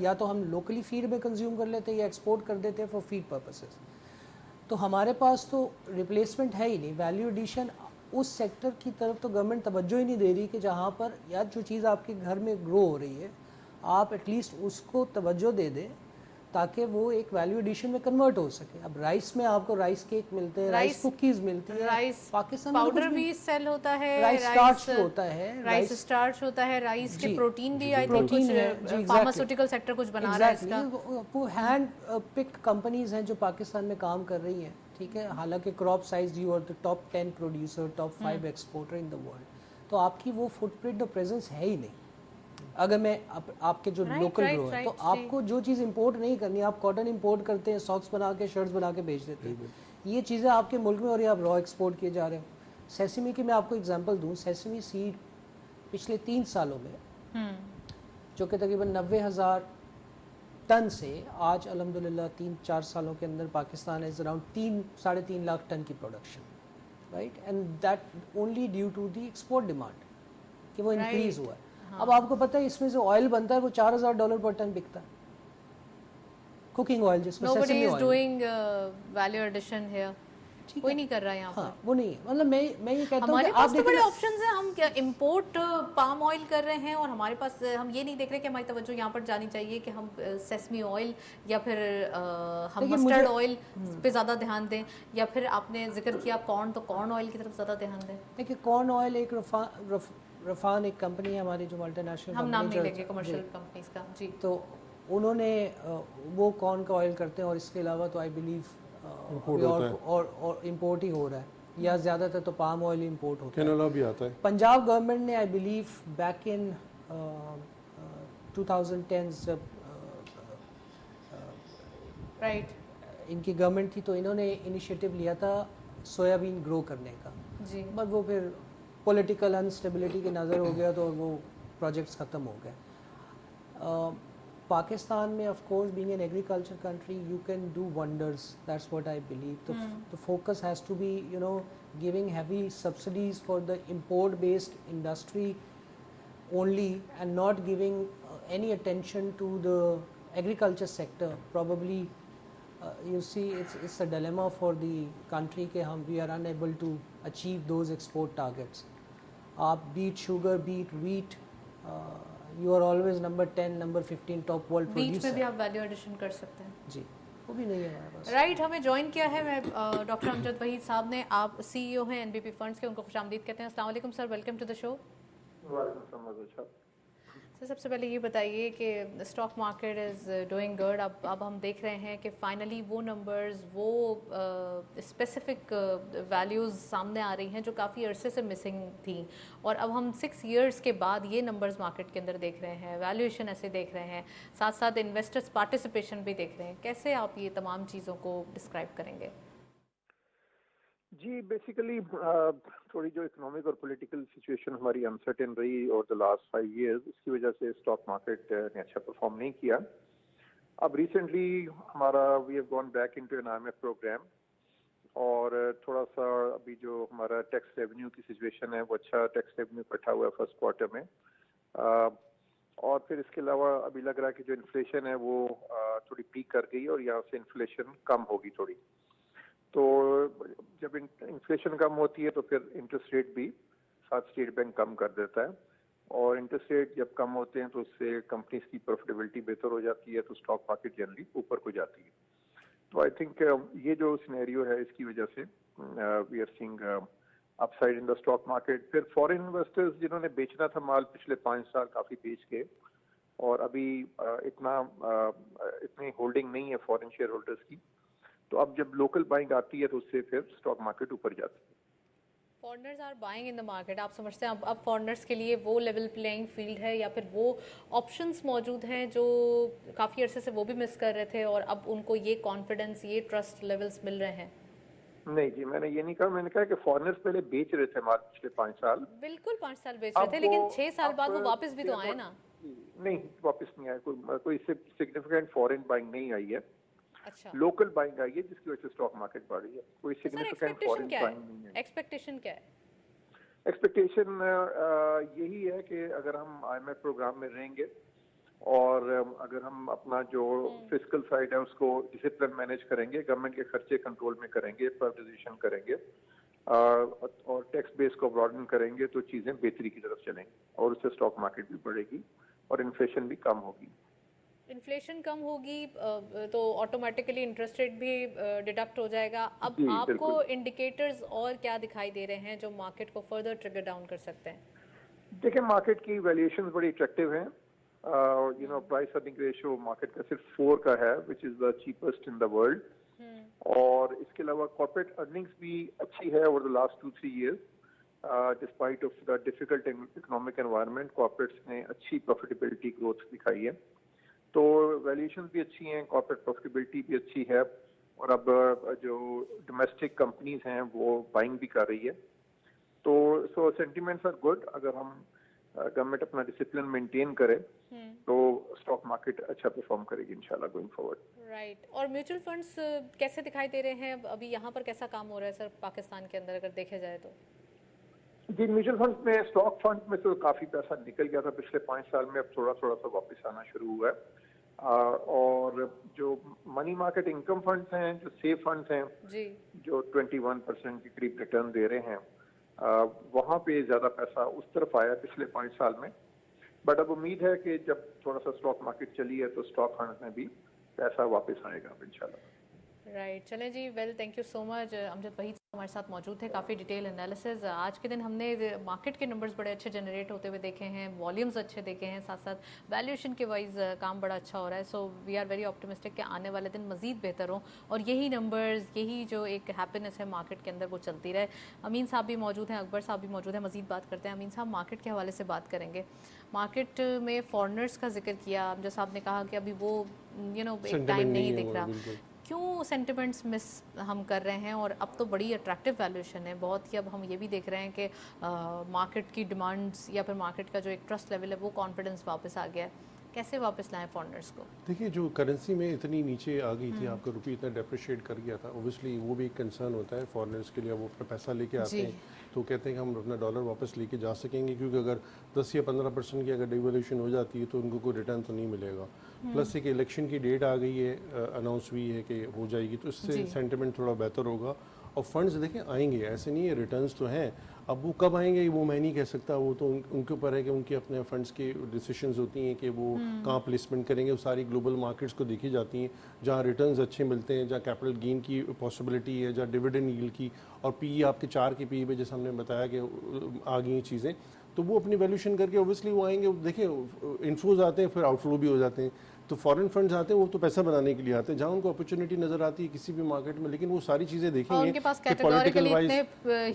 या तो हम लोकली फीड में कंज्यूम कर लेते हैं या एक्सपोर्ट कर देते हैं फॉर फीड पर्पसेस। तो हमारे पास तो रिप्लेसमेंट है ही नहीं, वैल्यू एडिशन उस सेक्टर की तरफ तो गवर्नमेंट तवज्जो ही नहीं दे रही कि जहाँ पर या जो चीज़ आपके घर में ग्रो हो रही है आप एटलीस्ट उसको तवज्जो दे दें ताकि वो एक वैल्यू एडिशन में कन्वर्ट हो सके। अब राइस में आपको राइस केक मिलते हैं, राइस कुकीज मिलती है, राइस पाकिस्तान पाउडर भी सेल होता है, राइस स्टार्च होता है, राइस स्टार्च होता है, राइस के प्रोटीन भी आई थिंक कुछ फार्मास्यूटिकल सेक्टर कुछ बना रहा है इसका। वो हैंड पिक्ड कंपनीज हैं जो पाकिस्तान में काम कर रही हैं, ठीक है। हालांकि crop size you are the top 10 producer, top 5 exporter in the world, तो आपकी वो फुटप्रिंट और प्रेजेंस है ही नहीं। अगर मैं आपके जो लोकल ग्रो है, तो आपको जो चीज़ इंपोर्ट नहीं करनी, आप कॉटन इंपोर्ट करते हैं, सॉक्स बना के, शर्ट्स बना के बेच देते हैं, ये चीज़ें आपके मुल्क में और ये आप रॉ एक्सपोर्ट किए जा रहे हो। सेसमी की मैं आपको एग्जांपल दूं, सेसमी सीड पिछले 3 सालों में जो कि तकरीबन 90,000 टन से आज अल्हम्दुलिल्लाह 3-4 सालों के अंदर Pakistan is around 3-3.5 lakh ton की production, right, and that only due to the export demand कि वो इंक्रीज हुआ है। हाँ। अब आपको पता है इसमें जो ऑयल बनता है वो $4000 पर टन बिकता है, कुकिंग ऑयल जिसमें Nobody sesame is oil. doing value addition here. ठीक कोई है। नहीं कर रहा है यहाँ हाँ, पर। वो नहीं है, मतलब मैं ये कहता हूँ हमारे कि आप पास तो देखिए बड़े ना, ऑप्शंस हैं, हम क्या इंपोर्ट पाम ऑयल कर रहे हैं, और हमारे पास हम ये नहीं देख रहे कि हमारी तवज्जो यहाँ पर जानी चाहिए कि हम सेसमी ऑयल या फिर हम देखिए, मस्टर्ड मुझे- ऑयल पे ज़्यादा ध्यान दें, या फिर आपने जिक्र किया कॉर्न, तो कॉर्न ऑयल की तरफ ज़्यादा ध्यान दें। देखिए कॉर्न ऑयल एक रफान एक कंपनी है हमारी जो मल्टीनेशनल हम नाम नहीं कंपनी लेंगे कमर्शियल कंपनीज का जी। तो उन्होंने वो कॉर्न का ऑयल करते हैं, और इसके अलावा तो आई बिलीव Import होता है। और इम्पोर्ट ही हो रहा है, या ज़्यादातर तो पाम ऑयल इम्पोर्ट होता है। कैनोला भी आता है। पंजाब गवर्नमेंट ने आई बिलीव बैक इन 2010 जब राइट इनकी गवर्नमेंट थी तो इन्होंने इनिशिएटिव लिया था सोयाबीन ग्रो करने का, जी। बट वो फिर पॉलिटिकल अनस्टेबिलिटी की नज़र हो गया तो वो प्रोजेक्ट्स ख़त्म हो गए। पाकिस्तान में of course being an agriculture country you can do wonders, that's what I believe. The focus has to be you know giving heavy subsidies for the import based industry only and not giving any attention to the agriculture sector. Probably you see it's a dilemma for the country कि हम we are unable to achieve those export targets. आप beet sugar, beet wheat, you are always number 10, number 15 top world beach producer. में भी आप value addition कर सकते हैं। जी, वो भी नहीं है हमारे पास। राइट हमें ज्वाइन किया है मैं डॉक्टर अमजद वहीद साहब ने, आप सीईओ हैं एनबीपी फंड्स के, उनको खुशामदीद कहते हैं। अस्सलाम वालेकुम sir, welcome to the show. Sir सबसे पहले ये बताइए कि stock market is doing good. अब हम देख रहे हैं कि फाइनली वो नंबर्स, वो स्पेसिफिक वैल्यूज़ सामने आ रही हैं जो काफ़ी अरसे से मिसिंग थी, और अब हम 6 इयर्स के बाद ये नंबर्स मार्केट के अंदर देख रहे हैं, वैल्यूएशन ऐसे देख रहे हैं, साथ साथ इन्वेस्टर्स पार्टिसिपेशन भी देख रहे हैं। कैसे आप ये तमाम चीज़ों को डिस्क्राइब करेंगे? जी बेसिकली थोड़ी जो इकोनॉमिक और पॉलिटिकल सिचुएशन हमारी अनसर्टेन रही और द लास्ट 5 इयर्स, इसकी वजह से स्टॉक मार्केट ने अच्छा परफॉर्म नहीं किया। अब रिसेंटली हमारा we have gone back into an IMF programme, और थोड़ा सा अभी जो हमारा टैक्स रेवेन्यू की सिचुएशन है वो अच्छा टैक्स रेवेन्यू इकट्ठा हुआ है फर्स्ट क्वार्टर में, और फिर इसके अलावा अभी लग रहा है कि जो इन्फ्लेशन है वो थोड़ी पीक कर गई और यहाँ से इन्फ्लेशन कम होगी थोड़ी। तो जब इन्फ्लेशन कम होती है तो फिर इंटरेस्ट रेट भी साथ स्टेट बैंक कम कर देता है, और इंटरेस्ट रेट जब कम होते हैं तो उससे कंपनीज की प्रॉफिटेबिलिटी बेहतर हो जाती है, तो स्टॉक मार्केट जनरली ऊपर को जाती है। तो आई थिंक ये जो सिनेरियो है इसकी वजह से we are seeing upside in the stock market. फिर फॉरेन इन्वेस्टर्स जिन्होंने बेचना था माल पिछले 5 साल काफी बेच के, और अभी इतनी होल्डिंग नहीं है फॉरेन शेयर होल्डर्स की, तो अब जब लोकल बाइंग आती है तो उससे फिर स्टॉक मार्केट ऊपर जाती है। Foreigners are buying in the market, आप समझते हैं अब फॉरेनर्स के लिए वो लेवल प्लेइंग फील्ड है, या फिर वो ऑप्शंस मौजूद हैं जो काफ़ी अरसे से वो भी मिस कर रहे थे और अब उनको ये कॉन्फिडेंस, ये ट्रस्ट लेवल्स मिल रहे हैं? नहीं जी, मैंने ये नहीं कहा, मैंने कहा कि फॉरेनर्स पहले बेच रहे थे माल पिछले 5 साल। बिल्कुल 5 साल बेच रहे थे, लेकिन 6 साल बाद वो वापस भी तो आए ना। नहीं, वापस नहीं आए, कोई सिग्निफिकेंट फॉरेन बाइंग नहीं आई है। अच्छा, लोकल बाइंग आई है जिसकी वजह से स्टॉक मार्केट बढ़ी है, कोई तो सर सिग्निफिकेंट एक्सपेक्टेशन फॉरेन क्या बाइंग है? नहीं है। एक्सपेक्टेशन क्या है? एक्सपेक्टेशन यही है कि अगर हम आईएमएफ प्रोग्राम में रहेंगे और अगर हम अपना जो फिस्कल साइड है उसको डिसिप्लिन मैनेज करेंगे, गवर्नमेंट के खर्चे कंट्रोल में करेंगे, प्राइवेटाइजेशन करेंगे, और टैक्स बेस को ब्रॉडन करेंगे, तो चीजें बेहतरी की तरफ चलेंगी और उससे स्टॉक मार्केट भी बढ़ेगी और इन्फ्लेशन भी कम होगी। इन्फ्लेशन कम होगी तो ऑटोमेटिकली इंटरेस्ट रेट भी डिडक्ट हो जाएगा। अब जी, आपको बिल्कुल। इंडिकेटर्स और क्या दिखाई दे रहे हैं जो मार्केट को फर्दर ट्रिगर डाउन कर सकते हैं? देखिए मार्केट की वैल्यूएशंस बड़ी अट्रैक्टिव हैं। You know price earning ratio market का सिर्फ 4 का है, which is the cheapest in the world, और इसके अलावा कॉर्पोरेट अर्निंग्स भी अच्छी है over the last 2-3 years. Despite of the difficult economic environment, corporates ने अच्छी प्रॉफिटेबिलिटी ग्रोथ दिखाई है, तो वैल्यूएशंस भी अच्छी हैं, कॉर्पोरेट प्रॉफिटेबिलिटी भी अच्छी है, और अब जो डोमेस्टिक कंपनीज हैं वो बाइंग भी कर रही है, तो सो सेंटिमेंट्स आर गुड। अगर हम गवर्नमेंट अपना डिसिप्लिन मेंटेन करे तो स्टॉक मार्केट अच्छा परफॉर्म करेगी इंशाल्लाह गोइंग फॉरवर्ड। राइट। और म्यूचुअल फंड्स कैसे दिखाई दे रहे हैं अभी, यहाँ पर कैसा काम हो रहा है सर पाकिस्तान के अंदर अगर देखा जाए तो? जी, म्यूचुअल फंड में, स्टॉक फंड में तो काफी पैसा निकल गया था पिछले 5 साल में, अब थोड़ा थोड़ा सा वापस आना शुरू हुआ है। और जो मनी मार्केट इनकम फंड्स हैं, जो सेफ फंड्स हैं जी, जो 21% के करीब रिटर्न दे रहे हैं, वहाँ पे ज्यादा पैसा उस तरफ आया पिछले 5 साल में। बट अब उम्मीद है कि जब थोड़ा सा स्टॉक मार्केट चली है तो स्टॉक फंड में भी पैसा वापस आएगा अब इंशाल्लाह। राइट। चलें जी, well thank you so much. Amjad Waheed हमारे साथ मौजूद थे, काफ़ी डिटेल एनालिसिस। आज के दिन हमने मार्केट के नंबर्स बड़े अच्छे जनरेट होते हुए देखे हैं, वॉल्यूम्स अच्छे देखे हैं, साथ साथ वैल्यूएशन के वाइज काम बड़ा अच्छा हो रहा है। So we are very optimistic कि आने वाले दिन मज़ीद बेहतर हों और यही नंबर्स, यही जो एक हैप्पीनेस है मार्केट के अंदर वो चलती रहे। अमीन साहब भी मौजूद हैं, अकबर साहब भी मौजूद हैं, मज़ीद बात करते हैं। अमीन साहब, मार्केट के हवाले से बात करेंगे। मार्केट में फॉरनर्स का जिक्र किया, अमजद साहब ने कहा कि अभी वो एक टाइम नहीं दिख रहा। क्यों सेंटिमेंट्स मिस हम कर रहे हैं? और अब तो बड़ी अट्रैक्टिव वैल्यूएशन है बहुत ही। अब हम ये भी देख रहे हैं कि मार्केट की डिमांड्स या फिर मार्केट का जो एक ट्रस्ट लेवल है वो कॉन्फिडेंस वापस आ गया है। कैसे वापस लाएं फॉरनर्स को? देखिए, जो करेंसी में इतनी नीचे आ गई थी, आपका रुपये इतना डेप्रिशिएट कर गया था, ओबियसली वो भी एक कंसर्न होता है फॉरनर्स के लिए। वो अपना पैसा लेके आते हैं तो कहते हैं कि हम अपना डॉलर वापस लेके जा सकेंगे, क्योंकि अगर 10 या 15% की अगर डिवैल्यूएशन हो जाती है तो उनको कोई रिटर्न तो नहीं मिलेगा। प्लस एक इलेक्शन की डेट आ गई है, अनाउंस हुई है कि हो जाएगी, तो इससे सेंटिमेंट थोड़ा बेहतर होगा और फंड्स देखें आएंगे, ऐसे नहीं है, रिटर्न्स तो हैं। अब वो कब आएंगे वो मैं नहीं कह सकता, वो तो उनके ऊपर है कि उनके अपने फंड्स की डिसीजंस होती हैं कि वो कहाँ प्लेसमेंट करेंगे। वो सारी ग्लोबल मार्केट्स को देखी जाती हैं, जहाँ रिटर्न्स अच्छे मिलते हैं, जहाँ कैपिटल गेन की पॉसिबिलिटी है, जहाँ डिविडेंड यील्ड की और पीई आपके 4 के पीई पे जैसे हमने बताया कि आ गई चीज़ें, तो वो अपनी वैल्यूशन करके ओबियसली वो आएंगे। देखिए, इन्फ्लोज आते हैं फिर आउटफ्लो भी हो जाते हैं, तो फॉरेन फंड्स आते हैं वो तो पैसा बनाने के लिए आते हैं, जहाँ उनको अपॉर्चुनिटी नजर आती है किसी भी मार्केट में, लेकिन वो सारी चीजें देखेंगे। उनके पास कैटेगोरिकली इतने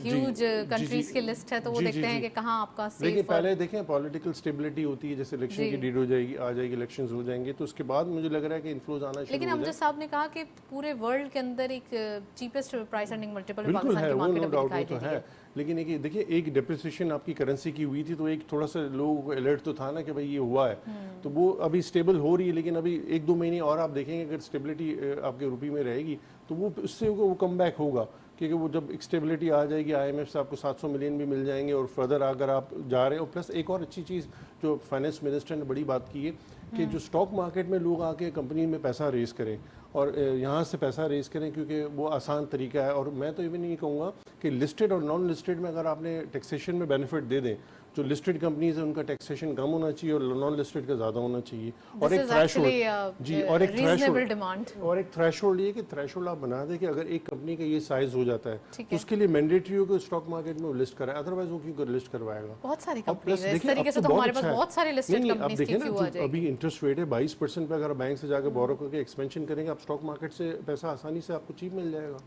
ह्यूज कंट्रीज की लिस्ट है, तो वो देखते हैं कि कहाँ आपका सेफ। लेकिन पहले देखें पॉलिटिकल स्टेबिलिटी होती है, जैसे इलेक्शन की डेट हो जाएगी, आ जाएगी, इलेक्शंस हो जाएंगे, तो उसके बाद मुझे लग रहा है कि इन्फ्लोज आना शुरू हो जाएगा। लेकिन अमजद साहब ने कहा कि पूरे वर्ल्ड के अंदर एक चीपेस्ट प्राइस अर्निंग मल्टीपल बिल्कुल है, वो नो डाउट दिखाई तो देती है। लेकिन एक देखिए, एक डिप्रिसिएशन आपकी करेंसी की हुई थी तो एक थोड़ा सा लोगों को अलर्ट तो था ना कि भाई ये हुआ है, तो वो अभी स्टेबल हो रही है। लेकिन अभी 1-2 महीने और आप देखेंगे अगर स्टेबिलिटी आपके रुपये में रहेगी तो वो उससे वो कम बैक होगा, क्योंकि वो जब स्टेबिलिटी आ जाएगी, IMF से आपको 700 मिलियन भी मिल जाएंगे और फर्दर अगर आप जा रहे हो। प्लस एक और अच्छी चीज़ जो फाइनेंस मिनिस्टर ने बड़ी बात की है कि जो स्टॉक मार्केट में लोग आके कंपनी में पैसा रेज करें और यहाँ से पैसा रेज करें, क्योंकि वो आसान तरीका है। और मैं तो इवन नहीं कहूँगा कि लिस्टेड और नॉन लिस्टेड में अगर आपने टैक्सेशन में बेनिफिट दे दें, जो लिस्टेड कंपनीज है उनका टैक्सेशन कम होना चाहिए और नॉन लिस्टेड का ज़्यादा होना चाहिए। और एक थ्रेशोल्ड, जी, और एक थ्रेशोल्ड ये कि थ्रेशोल्ड आप बना दें कि अगर एक कंपनी का ये साइज हो जाता है तो उसके लिए मैंडेटरी हो कि स्टॉक मार्केट में वो लिस्ट कराए, अदरवाइज वो क्यों लिस्ट करवाएगा। बहुत सारी कंपनीज है इस तरीके से, तो हमारे पास बहुत सारी लिस्टेड कंपनीज की क्यों आ जाएगी। अभी इंटरेस्ट रेट है 22% पे, अगर बैंक से जाकर बोरो करके एक्सपेंशन करेंगे आप स्टॉक मार्केट से पैसा आसानी से आपको चीप मिल जाएगा।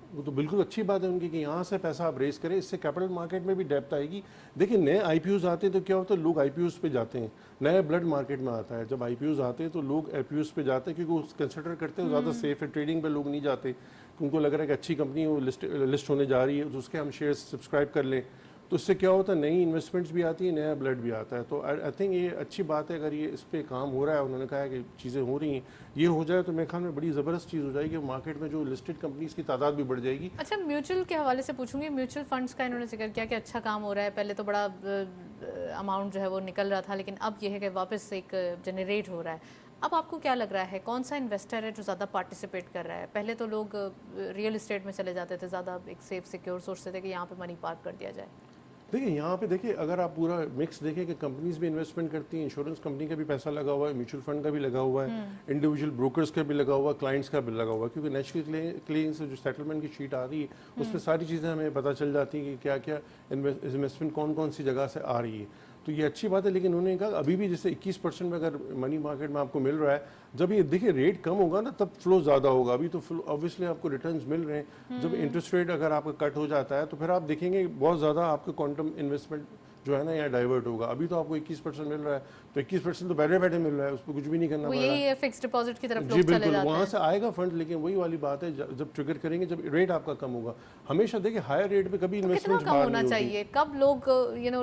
वो तो बिल्कुल अच्छी बात है उनकी कि यहाँ से पैसा आप रेस करें, इससे कैपिटल मार्केट में भी डेप्थ आएगी। देखिए, नए IPOs आते हैं तो क्या होता है, लोग IPOs पे जाते हैं, नया ब्लड मार्केट में आता है। जब IPOs आते हैं तो लोग IPOs पे जाते हैं क्योंकि वो कंसिडर करते हैं ज़्यादा सेफ है। ट्रेडिंग पे लोग नहीं जाते, उनको लग रहा है कि अच्छी कंपनी वो लिस्ट होने जा रही है तो उसके हम शेयर्स सब्सक्राइब कर लें, तो इससे क्या होता है, नई इन्वेस्टमेंट्स भी आती है, नया ब्लड भी आता है। तो आई थिंक ये अच्छी बात है, अगर ये इस पे काम हो रहा है, उन्होंने कहा है कि चीज़ें हो रही हैं, ये हो जाए तो मेरे ख्याल में बड़ी ज़बरदस्त चीज़ हो जाएगी, मार्केट में जो लिस्टेड कंपनीज की तादाद भी बढ़ जाएगी। अच्छा, म्यूचुअल के हवाले से पूछूंगी, म्यूचुअल फंड्स का इन्होंने जिक्र किया कि अच्छा काम हो रहा है, पहले तो बड़ा अमाउंट जो है वो निकल रहा था, लेकिन अब ये है कि वापस एक जनरेट हो रहा है। अब आपको क्या लग रहा है, कौन सा इन्वेस्टर है जो ज़्यादा पार्टिसिपेट कर रहा है? पहले तो लोग रियल इस्टेट में चले जाते थे, ज़्यादा एक सेफ सिक्योर सोचते थे कि यहाँ पे मनी पार्क कर दिया जाए। देखिए, यहाँ पे देखिए, अगर आप पूरा मिक्स देखें कि कंपनीज भी इन्वेस्टमेंट करती हैं, इंश्योरेंस कंपनी का भी पैसा लगा हुआ है, म्यूचुअल फंड का भी लगा हुआ है, इंडिविजुअल ब्रोकर्स का भी लगा हुआ है, क्लाइंट्स का भी लगा हुआ है, क्योंकि नेशनल क्लीन से जो सेटलमेंट की शीट आ रही है उसमें सारी चीज़ें हमें पता चल जाती हैं कि क्या क्या इन्वेस्टमेंट कौन कौन सी जगह से आ रही है। तो ये अच्छी बात है। लेकिन उन्होंने कहा अभी भी जैसे 21% में अगर मनी मार्केट में आपको मिल रहा है, जब ये देखिए रेट कम होगा ना तब फ्लो ज़्यादा होगा। अभी तो ऑब्वियसली आपको रिटर्न्स मिल रहे हैं, जब इंटरेस्ट रेट अगर आपका कट हो जाता है तो फिर आप देखेंगे बहुत ज़्यादा आपके क्वांटम इन्वेस्टमेंट जो है ना यहाँ डाइवर्ट होगा। अभी तो आपको 21% मिल रहा है, तो 21% तो बैठे बैठे मिल रहा है, उस पर कुछ भी नहीं करना वो पड़ रहा यही है फिक्स्ड डिपॉजिट की तरफ जी लोग चले बिल्कुल, जाते वहाँ हैं। से आएगा फंड, लेकिन वही वाली बात है जब ट्रिगर करेंगे, जब रेट आपका कम होगा। हमेशा देखिए हायर रेट पे कभी तो कितना इन्वेस्टमेंट कम बाहर होना नहीं होती। चाहिए, कब लोग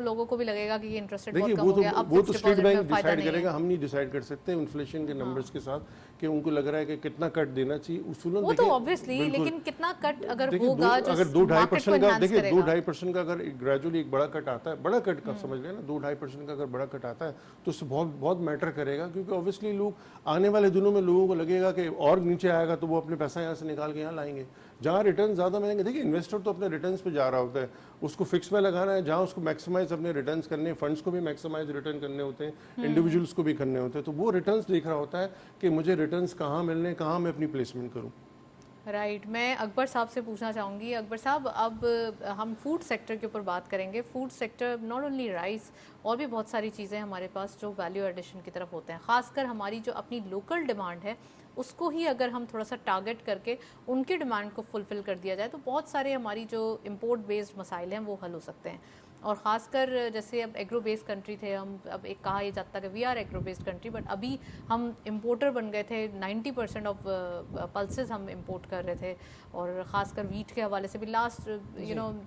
लोगों को भी लगेगा कि ये इंटरेस्ट रेट देखिए बहुत कम हो गया, अब वो तो फिक्स्ड स्टेट डिपॉजिट बैंक में फायदा डिसाइड नहीं है। करेगा, हम नहीं डिसाइड कर सकते इन्फ्लेशन के नंबर्स के साथ कि उनको लग रहा है कि कितना कट देना चाहिए उसूलन। वो तो ऑब्वियसली, लेकिन कितना कट अगर देखिए होगा जो अगर 2-2.5% का, देखिए करेगा। 2-2.5% का अगर ग्रेजुअली एक बड़ा कट आता है, बड़ा कट का समझ लेना, 2-2.5% का अगर बड़ा कट आता है तो उससे बहुत बहुत मैटर करेगा, क्योंकि ऑब्वियसली लोग आने वाले दिनों में लोगों को लगेगा कि और नीचे आएगा तो वो अपने पैसा यहाँ से निकाल के यहाँ लाएंगे जहाँ रिटर्न ज़्यादा मिलेंगे। देखिए इन्वेस्टर तो अपने रिटर्न्स पे जा रहा होता है, उसको फिक्स में लगाना है, जहाँ उसको मैक्सिमाइज अपने रिटर्न्स करने हैं, फंड्स को भी मैक्सिमाइज रिटर्न करने होते हैं, इंडिविजुअल्स को भी करने होते हैं, तो वो रिटर्न्स देख रहा होता है कि मुझे रिटर्न्स कहाँ मिलने हैं, कहाँ मैं अपनी प्लेसमेंट करूँ। राइट मैं अकबर साहब से पूछना चाहूँगी। अकबर साहब, अब हम फूड सेक्टर के ऊपर बात करेंगे। Food sector not only rice, और भी बहुत सारी चीज़ें हमारे पास जो वैल्यू एडिशन की तरफ होते हैं, ख़ासकर हमारी जो अपनी लोकल डिमांड है उसको ही अगर हम थोड़ा सा टारगेट करके उनकी डिमांड को फुलफ़िल कर दिया जाए तो बहुत सारे हमारी जो इम्पोर्ट बेस्ड मसाइल हैं वो हल हो सकते हैं। और ख़ासकर जैसे अब एग्रो बेस्ड कंट्री थे हम, अब एक कहा ये जाता है कि we are agro based country, but अभी हम इम्पोर्टर बन गए थे। 90% ऑफ पल्सेस हम इम्पोर्ट कर रहे थे, और ख़ासकर वीट के हवाले से भी लास्ट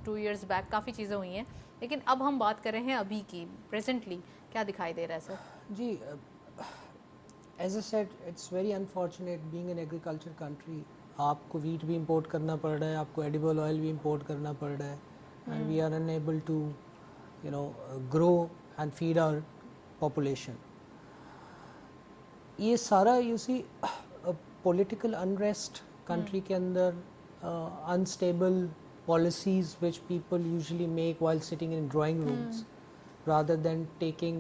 2 years बैक काफ़ी चीज़ें हुई हैं। लेकिन अब हम बात कर रहे हैं अभी की, प्रेजेंटली क्या दिखाई दे रहा है सर? जी, as I said it's very unfortunate being an agriculture country. आपको वीट भी इंपोर्ट करना पड़ रहा है, आपको एडिबल ऑयल भी इंपोर्ट करना पड़ रहा है, and we are unable to grow and feed our population. ये सारा you see political unrest country के अंदर, unstable policies which people usually make while sitting in drawing rooms rather than taking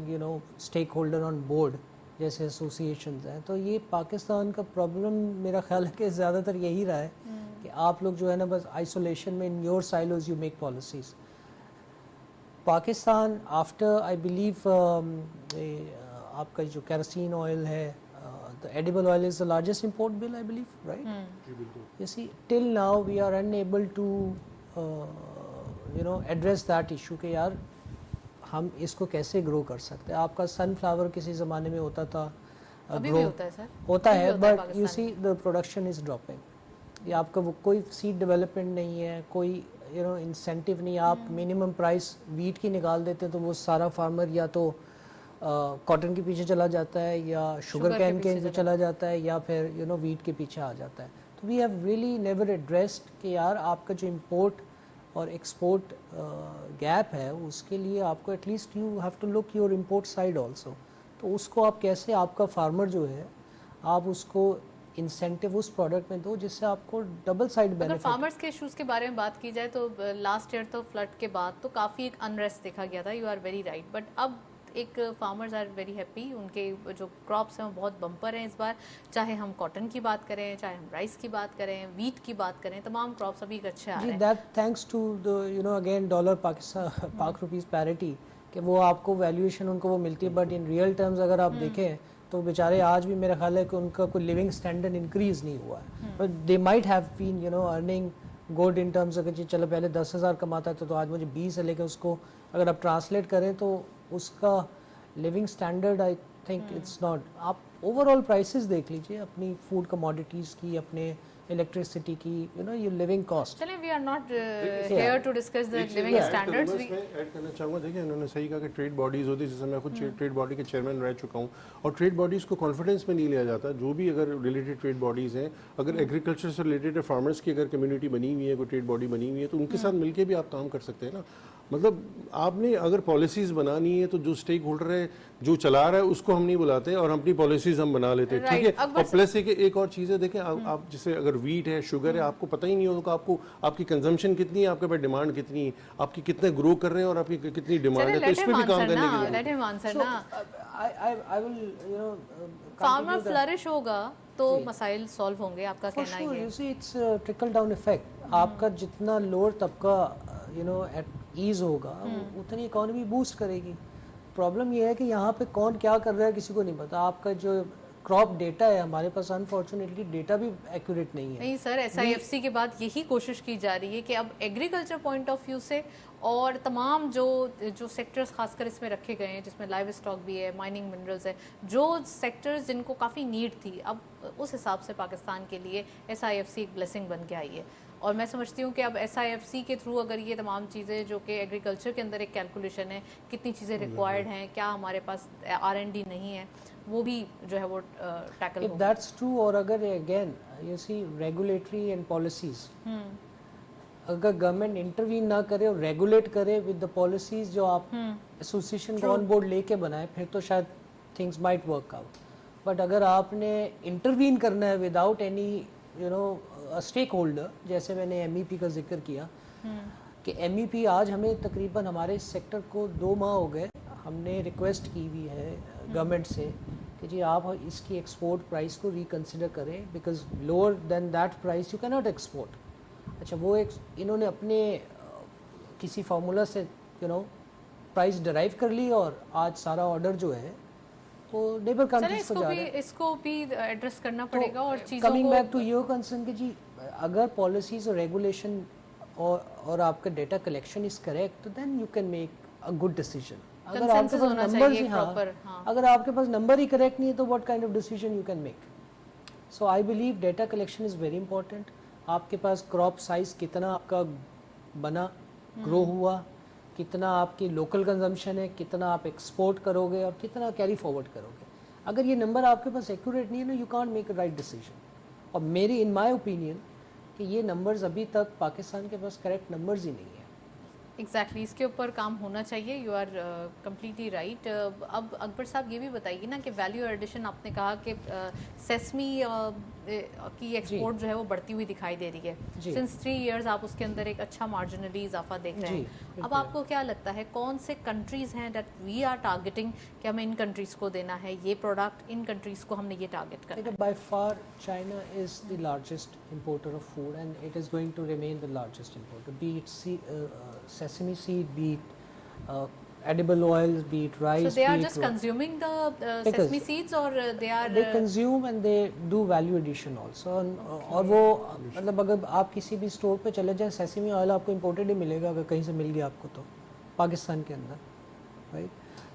stakeholder on board जैसे associations हैं। तो ये पाकिस्तान का problem मेरा ख्याल है कि ज़्यादातर यही रहा है कि आप लोग जो है ना बस आइसोलेशन में, in your silos you make policies. Pakistan after I believe आपका जो केरोसिन ऑयल है, the edible oil is the largest import bill I believe, right? You see, till now we are unable to address that issue कि यार हम इसको कैसे grow कर सकते हैं। आपका सनफ्लावर किसी ज़माने में होता था, अभी भी होता है सर, होता है, but you see the production is dropping. या आपका वो कोई सीड डेवलपमेंट नहीं है, कोई इंसेंटिव नहीं, आप मिनिमम प्राइस वीट की निकाल देते हैं तो वो सारा फार्मर या तो कॉटन के पीछे चला जाता है, या शुगर कैन के चला जाता है, या फिर वीट के पीछे आ जाता है। तो we have really never addressed कि यार आपका जो इम्पोर्ट और एक्सपोर्ट गैप है उसके लिए आपको at least you have to look your import side also. तो उसको आप कैसे, आपका फार्मर जो है आप उसको इंसेंटिव उस प्रोडक्ट में दो जिससे आपको डबल साइड बेनिफिट। अगर फार्मर्स के इश्यूज के बारे में बात की जाए तो लास्ट ईयर तो फ्लड के बाद तो काफ़ी एक अनरेस्ट देखा गया था, you are very right, but अब एक फार्मर्स आर वेरी हैप्पी, उनके जो क्रॉप्स हैं वो बहुत बम्पर हैं इस बार। चाहे हम कॉटन की बात करें, चाहे हम राइस की बात करें, वीट की बात करें, तमाम क्रॉप्स अभी अच्छे आ रहे हैं। That thanks to the again dollar Pak rupees parity, कि वो आपको वैल्यूएशन उनको वो मिलती है, बट इन रियल टर्म्स अगर आप देखें तो बेचारे आज भी मेरा ख्याल है कि उनका कोई लिविंग स्टैंडर्ड इंक्रीज नहीं हुआ है, but they might have been earning good in terms. अगर चलो पहले 10,000 कमाता था तो आज मुझे 20 है, लेकिन उसको अगर आप ट्रांसलेट करें तो उसका living standard I think it's not. आप ओवरऑल प्राइसेस देख लीजिए अपनी फूड कमोडिटीज़ की, अपने इलेक्ट्रिसिटी की, योर लिविंग कॉस्ट। चलिए, we are not here to discuss the living standards. Add करना चाहूँगा, देखिए इन्होंने सही कहा कि ट्रेड बॉडीज़ होती है, जैसे मैं खुद ट्रेड बॉडी के चेयरमैन रह चुका हूँ, और ट्रेड बॉडीज़ को कॉन्फिडेंस में नहीं लिया जाता। जो भी अगर रिलेटेड ट्रेड बॉडीज़ हैं, अगर एग्रीकल्चर से रिलेटेड फार्मर्स की अगर कम्युनिटी बनी हुई है, कोई ट्रेड बॉडी बनी हुई है, तो उनके साथ मिलकर भी आप काम कर सकते हैं ना। मतलब आपने अगर पॉलिसीज़ बनानी है तो जो स्टेक होल्डर है, जो चला रहा है, उसको हम नहीं बुलाते और हम अपनी पॉलिसीज़ हम बना लेते हैं, ठीक है। और प्लस एक और चीज़ है, देखें आप जैसे अगर वीट है, शुगर है, आपको पता ही नहीं होगा आपको आपकी कंजम्पशन कितनी है, आपके पास डिमांड कितनी है, आपकी कितने ग्रो कर रहे हैं और आपकी कितनी डिमांड है, तो इस पर भी काम करने की फार्मर फ्लरिश होगा तो मसाइल सॉल्व होंगे, आपका कहना है। You see it's trickle down effect. आपका जितना लोअर तबका एट ईज होगा उतनी इकोनॉमी बूस्ट करेगी। प्रॉब्लम ये है कि यहाँ पे कौन क्या कर रहा है किसी को नहीं पता। आपका जो क्रॉप डेटा है हमारे पास, अनफॉर्चुनेटली डेटा भी एक्यूरेट नहीं है। नहीं सर, SIFC के बाद यही कोशिश की जा रही है कि अब एग्रीकल्चर पॉइंट ऑफ व्यू से और तमाम जो सेक्टर्स खासकर इसमें रखे गए हैं, जिसमें लाइव स्टॉक भी है, माइनिंग मिनरल्स है, जो सेक्टर्स जिनको काफ़ी नीड थी, अब उस हिसाब से पाकिस्तान के लिए SIFC एक ब्लेसिंग बन के आई है। और मैं समझती हूँ कि अब SIFC के थ्रू अगर ये तमाम चीज़ें जो कि एग्रीकल्चर के अंदर एक कैलकुलेशन है, कितनी चीज़ें रिक्वायर्ड हैं, क्या हमारे पास R&D नहीं है, वो भी जो है वो टैकल इफ दैट्स ट्रू, और अगर again you see regulatory and policies, अगर गवर्नमेंट इंटरवीन ना करे और रेगुलेट करे विद द पॉलिसीज जो आप एसोसिएशन को ऑन बोर्ड लेके बनाए, फिर तो शायद things might work out. But अगर आपने इंटरवीन करना है without any you know stakeholder, जैसे मैंने MEP का जिक्र किया कि MEP आज हमें तकरीबन हमारे सेक्टर को 2 माह हो गए, हमने रिक्वेस्ट की हुई है गवर्नमेंट से कि जी आप इसकी एक्सपोर्ट प्राइस को रिकंसिडर करें, because lower than that price you can not export. अच्छा, वो इन्होंने अपने किसी फार्मूला से यू नो प्राइस डराइव कर ली और आज सारा ऑर्डर जो है वो नेबर कंट्रीज को जा रहा है। इसको भी एड्रेस करना पड़ेगा और चीज़ों कमिंग को बैक टू योर कंसर्न कि जी अगर पॉलिसीज और रेगुलेशन और आपका डेटा कलेक्शन इज करेक्ट, तो then you can make a good decision. अगर आपके पास नंबर ही अगर आपके पास नंबर ही करेक्ट नहीं है, तो what kind of decision you can make. So I believe data collection is very important. आपके पास क्रॉप साइज कितना आपका बना, ग्रो हुआ, कितना आपकी लोकल कंजम्पशन है, कितना आप एक्सपोर्ट करोगे और कितना कैरी फॉरवर्ड करोगे। अगर ये नंबर आपके पास एक्यूरेट नहीं है ना, you can't make a right decision. और मेरी इन माय ओपिनियन कि ये नंबर्स अभी तक पाकिस्तान के पास करेक्ट नंबर्स ही नहीं है। एग्जैक्टली इसके ऊपर काम होना चाहिए। You are completely right. अब अकबर साहब ये भी बताइए ना कि वैल्यू एडिशन, आपने कहा कि सेसमी की एक्सपोर्ट जो है वो बढ़ती हुई दिखाई दे रही है। सिंस 3 इयर्स आप उसके अंदर एक अच्छा मार्जिनली इजाफा देख रहे हैं। अब आपको क्या लगता है कौन से कंट्रीज़ हैं दैट वी आर टारगेटिंग कि हमें इन कंट्रीज़ को देना है ये प्रोडक्ट, इन कंट्रीज़ को हमने ये टारगेट करना है? By far China is the largest importer of food and it is going to remain the largest importer, be it sesame seed, be it edible oils, be it rice. So they are just consuming the sesame seeds, or they consume and they do value addition also. और वो मतलब अगर आप किसी भी store पे चले जाएं, सेसमी ऑयल आपको इम्पोर्टेड ही मिलेगा अगर कहीं से मिल गया आपको तो पाकिस्तान के अंदर, राइट।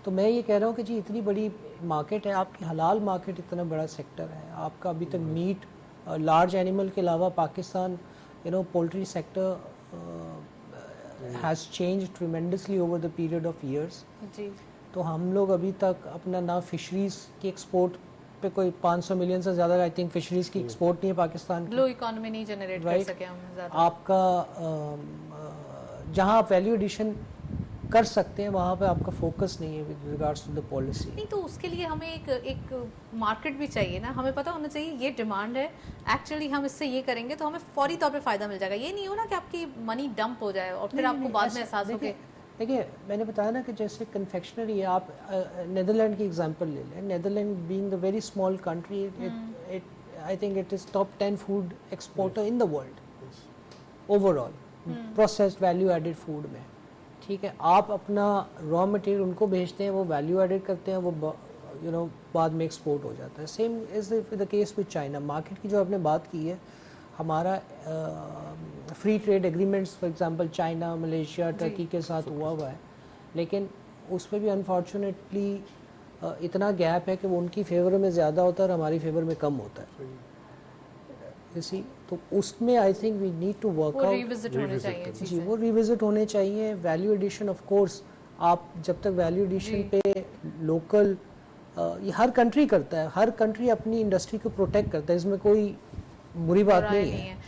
तो मैं ये कह रहा हूँ कि जी इतनी बड़ी मार्केट है आपकी, हलाल मार्केट, इतना बड़ा सेक्टर है आपका। अभी तक मीट लार्ज एनिमल के अलावा Pakistan you know poultry sector has changed tremendously over the period of years. जी। तो हम लोग अभी तक अपना ना फिशरीज की एक्सपोर्ट पे कोई 500 मिलियन से ज़्यादा आई थिंक फिशरीज की एक्सपोर्ट नहीं है पाकिस्तान की। ब्लू इकोनॉमी नहीं जनरेट कर सके हम ज़्यादा। आपका जहाँ आप वैल्यू एडिशन कर सकते हैं वहाँ पे आपका फोकस नहीं है with regards to the policy. नहीं, तो उसके लिए हमें एक मार्केट भी चाहिए ना, हमें पता होना चाहिए ये डिमांड है, एक्चुअली हम इससे ये करेंगे तो हमें फौरी तौर पे फ़ायदा मिल जाएगा। ये नहीं हो ना कि आपकी मनी डंप हो जाए और फिर आपको बाद में एहसास हो कि देखिए मैंने बताया ना कि जैसे कन्फेक्शनरी है, आप नीदरलैंड की एग्जांपल ले लें। Netherland being the very small country, I think it is top 10 food exporter in the world overall processed value added food में, ठीक है। आप अपना रॉ मटेरियल उनको भेजते हैं, वो वैल्यू एडेड करते हैं, वो यू नो बाद में एक्सपोर्ट हो जाता है। Same is the case with China. Market की जो आपने बात की है, हमारा free trade agreements for example China, Malaysia, Turkey के साथ हुआ है, लेकिन उसमें भी अनफॉर्चुनेटली इतना गैप है कि वो उनकी फेवर में ज़्यादा होता है और हमारी फेवर में कम होता है, इसी। तो उसमें I think we need to work out, revisit होने चाहिए जी, वो रिविजिट होने चाहिए। वैल्यू एडिशन ऑफ कोर्स, आप जब तक वैल्यू एडिशन पे लोकल, ये हर कंट्री करता है, हर कंट्री अपनी इंडस्ट्री को प्रोटेक्ट करता है, इसमें कोई बुरी बात नहीं है।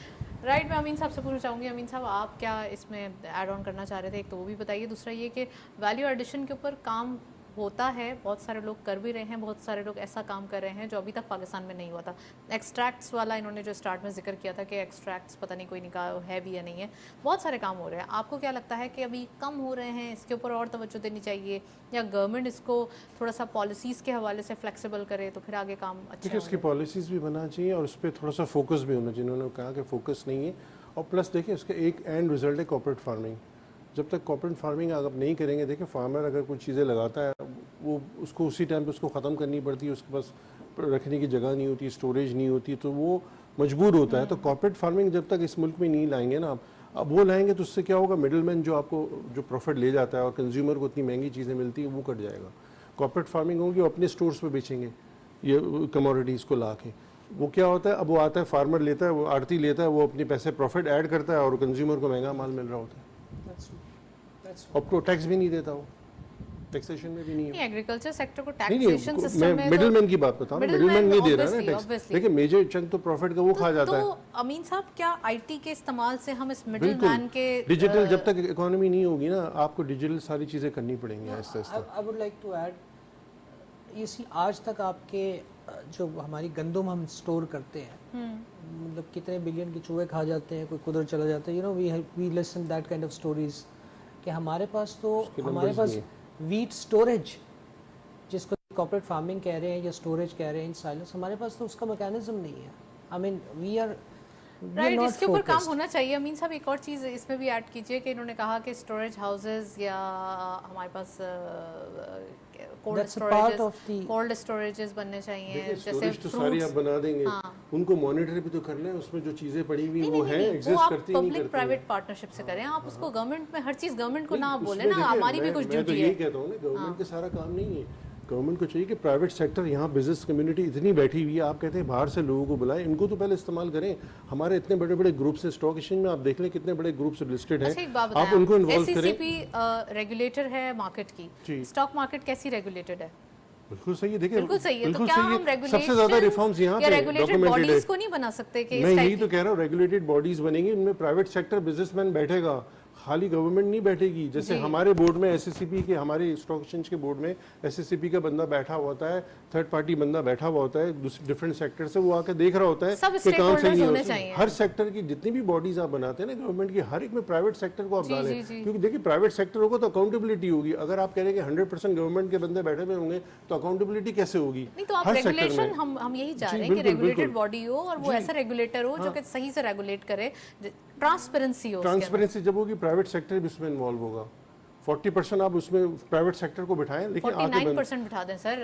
राइट। मैं अमीन साहब से पूछना चाहूँगी, अमीन साहब आप क्या इसमें ऐड ऑन करना चाह रहे थे? एक तो वो भी बताइए, दूसरा ये कि वैल्यू एडिशन के ऊपर काम होता है, बहुत सारे लोग कर भी रहे हैं, बहुत सारे लोग ऐसा काम कर रहे हैं जो अभी तक पाकिस्तान में नहीं हुआ था। एक्सट्रैक्ट्स वाला इन्होंने जो स्टार्ट में जिक्र किया था कि एक्सट्रैक्ट्स पता नहीं कोई निकाह है भी या नहीं है, बहुत सारे काम हो रहे हैं। आपको क्या लगता है कि अभी कम हो रहे हैं, इसके ऊपर और तवज्जो देनी चाहिए, या गवर्नमेंट इसको थोड़ा सा पॉलिसीज़ के हवाले से फ्लेक्सिबल करे तो फिर आगे काम अच्छा देखिए उसकी पॉलिसीज़ भी बनाना चाहिए और उस पर थोड़ा सा फोकस भी होना चाहिए। उन्होंने कहा कि फोकस नहीं है, और प्लस देखिए उसका एक एंड रिजल्ट है कॉर्पोरेट फार्मिंग। जब तक कॉर्पोरेट फार्मिंग आप नहीं करेंगे, देखिए फार्मर अगर कुछ चीज़ें लगाता है वो उसको उसी टाइम पे उसको ख़त्म करनी पड़ती है, उसके पास रखने की जगह नहीं होती, स्टोरेज नहीं होती, तो वो मजबूर होता है। तो कॉर्पोरेट फार्मिंग जब तक इस मुल्क में नहीं लाएंगे ना, अब वो लाएंगे तो उससे क्या होगा, मिडलमैन जो आपको जो प्रॉफिट ले जाता है और कंज्यूमर को इतनी महंगी चीज़ें मिलती है वो कट जाएगा। कॉर्पोरेट फार्मिंग होगी, वो अपने स्टोर्स पे बेचेंगे ये कमोडिटीज़ को ला के। वो क्या होता है, अब वो आता है, फार्मर लेता है, वो आड़ती लेता है, वो अपने पैसे प्रॉफिट ऐड करता है और कंज्यूमर को महंगा माल मिल रहा होता है। अब तो टैक्स भी नहीं देता, वो टैक्सेशन में भी नहीं है। एग्रीकल्चर सेक्टर को नहीं टैक्सेशन नहीं, सिस्टम में मैं मिडलमैन की बात बता रहा हूँ, मिडलमैन नहीं दे रहा है ना टैक्स, obviously. लेकिन मेजर चंक तो प्रॉफिट का वो खा जाता है। तो अमीन साहब, क्या आईटी के इस्तेमाल से हम इस मिडलमैन के डिजिटल जब तक इकोनॉमी नहीं होगी ना, आपको डिजिटल सारी चीज़ें करनी पड़ेंगी आहिस्ता आहिस्ता। I would like to add, ये सी आज तक आपके जो हमारी गंदम हम स्टोर करते हैं, मतलब कितने बिलियन के चूहे खा जाते हैं, कोई कुदर चला जाता है, you know we listen that kind of stories कि हमारे पास वीट स्टोरेज, जिसको कॉर्पोरेट फार्मिंग कह रहे हैं या स्टोरेज कह रहे हैं इन साइलोस, हमारे पास तो उसका मैकेनिज्म नहीं है। I mean we are right, इसके ऊपर काम होना चाहिए। अमीन साहब, एक और चीज़ इसमें भी ऐड कीजिए कि इन्होंने कहा कि स्टोरेज हाउसेज या हमारे पास कोल्ड स्टोरेजेस बनने चाहिए, जैसे तो सारी आप बना देंगे, उनको मॉनिटर भी तो कर लें, उसमें जो चीजें पड़ी हुई वो हैं, एग्जिस्ट करती नहीं, पब्लिक प्राइवेट पार्टनरशिप से करें आप उसको। गवर्नमेंट में हर चीज गवर्नमेंट को ना बोले ना, हमारी भी कुछ ड्यूटी है। मैं तो यही कहता हूँ ना, गवर्नमेंट का सारा काम नहीं है। गवर्नमेंट को चाहिए कि प्राइवेट सेक्टर, यहाँ बिजनेस कम्युनिटी इतनी बैठी हुई है, आप कहते हैं बाहर से लोगों को बुलाएं, इनको तो पहले इस्तेमाल करें। हमारे इतने बड़े बड़े ग्रुप्स हैं स्टॉक एक्सचेंज में, आप देख लें कितने बड़े ग्रुप्स लिस्टेड हैं, आप उनको इन्वॉल्व करें। SECP रेगुलेटर है मार्केट की, स्टॉक मार्केट कैसी रेगुलेटेड है? बिल्कुल सही है, देखिए बिल्कुल सही है। तो क्या हम सबसे ज्यादा रिफॉर्म्स यहाँ पे रेगुलेटेड बॉडीज को नहीं बना सकते कि मैं यही तो कह रहा हूँ, रेगुलेटेड बॉडीज बनेंगी, उनमें प्राइवेट सेक्टर बिजनेसमैन बैठेगा, खाली गवर्नमेंट नहीं बैठेगी। जैसे हमारे बोर्ड में SSCP के, हमारे स्टॉक एक्सचेंज के बोर्ड में SSCP का बंदा बैठा हुआ होता है, थर्ड पार्टी बंदा बैठा हुआ होता है डिफरेंट सेक्टर से, वो आके देख रहा होता है कि काम सही होने चाहिए। हर सेक्टर की जितनी भी बॉडीज आप बनाते हैं ना गवर्नमेंट की, हर एक में प्राइवेट सेक्टर को आप डालें, क्योंकि देखिए प्राइवेट सेक्टर होगा तो अकाउंटेबिलिटी होगी। अगर आप कह रहे हैं कि 100% गवर्नमेंट के बंदे बैठे हुए होंगे तो अकाउंटेबिलिटी कैसे होगी? हर सेक्टर में हम यही चाह रहे हैं कि रेगुलेटेड बॉडी हो और वो ऐसा रेगुलेटर हो जो कि सही से रेगुलेट करे, ट्रांसपेरेंसी हो। ट्रांसपेरेंसी जब होगी, प्राइवेट सेक्टर भी उसमें इन्वॉल्व होगा। 40% आप उसमें प्राइवेट सेक्टर को बिठाएं, लेकिन 49% बिठा दें सर।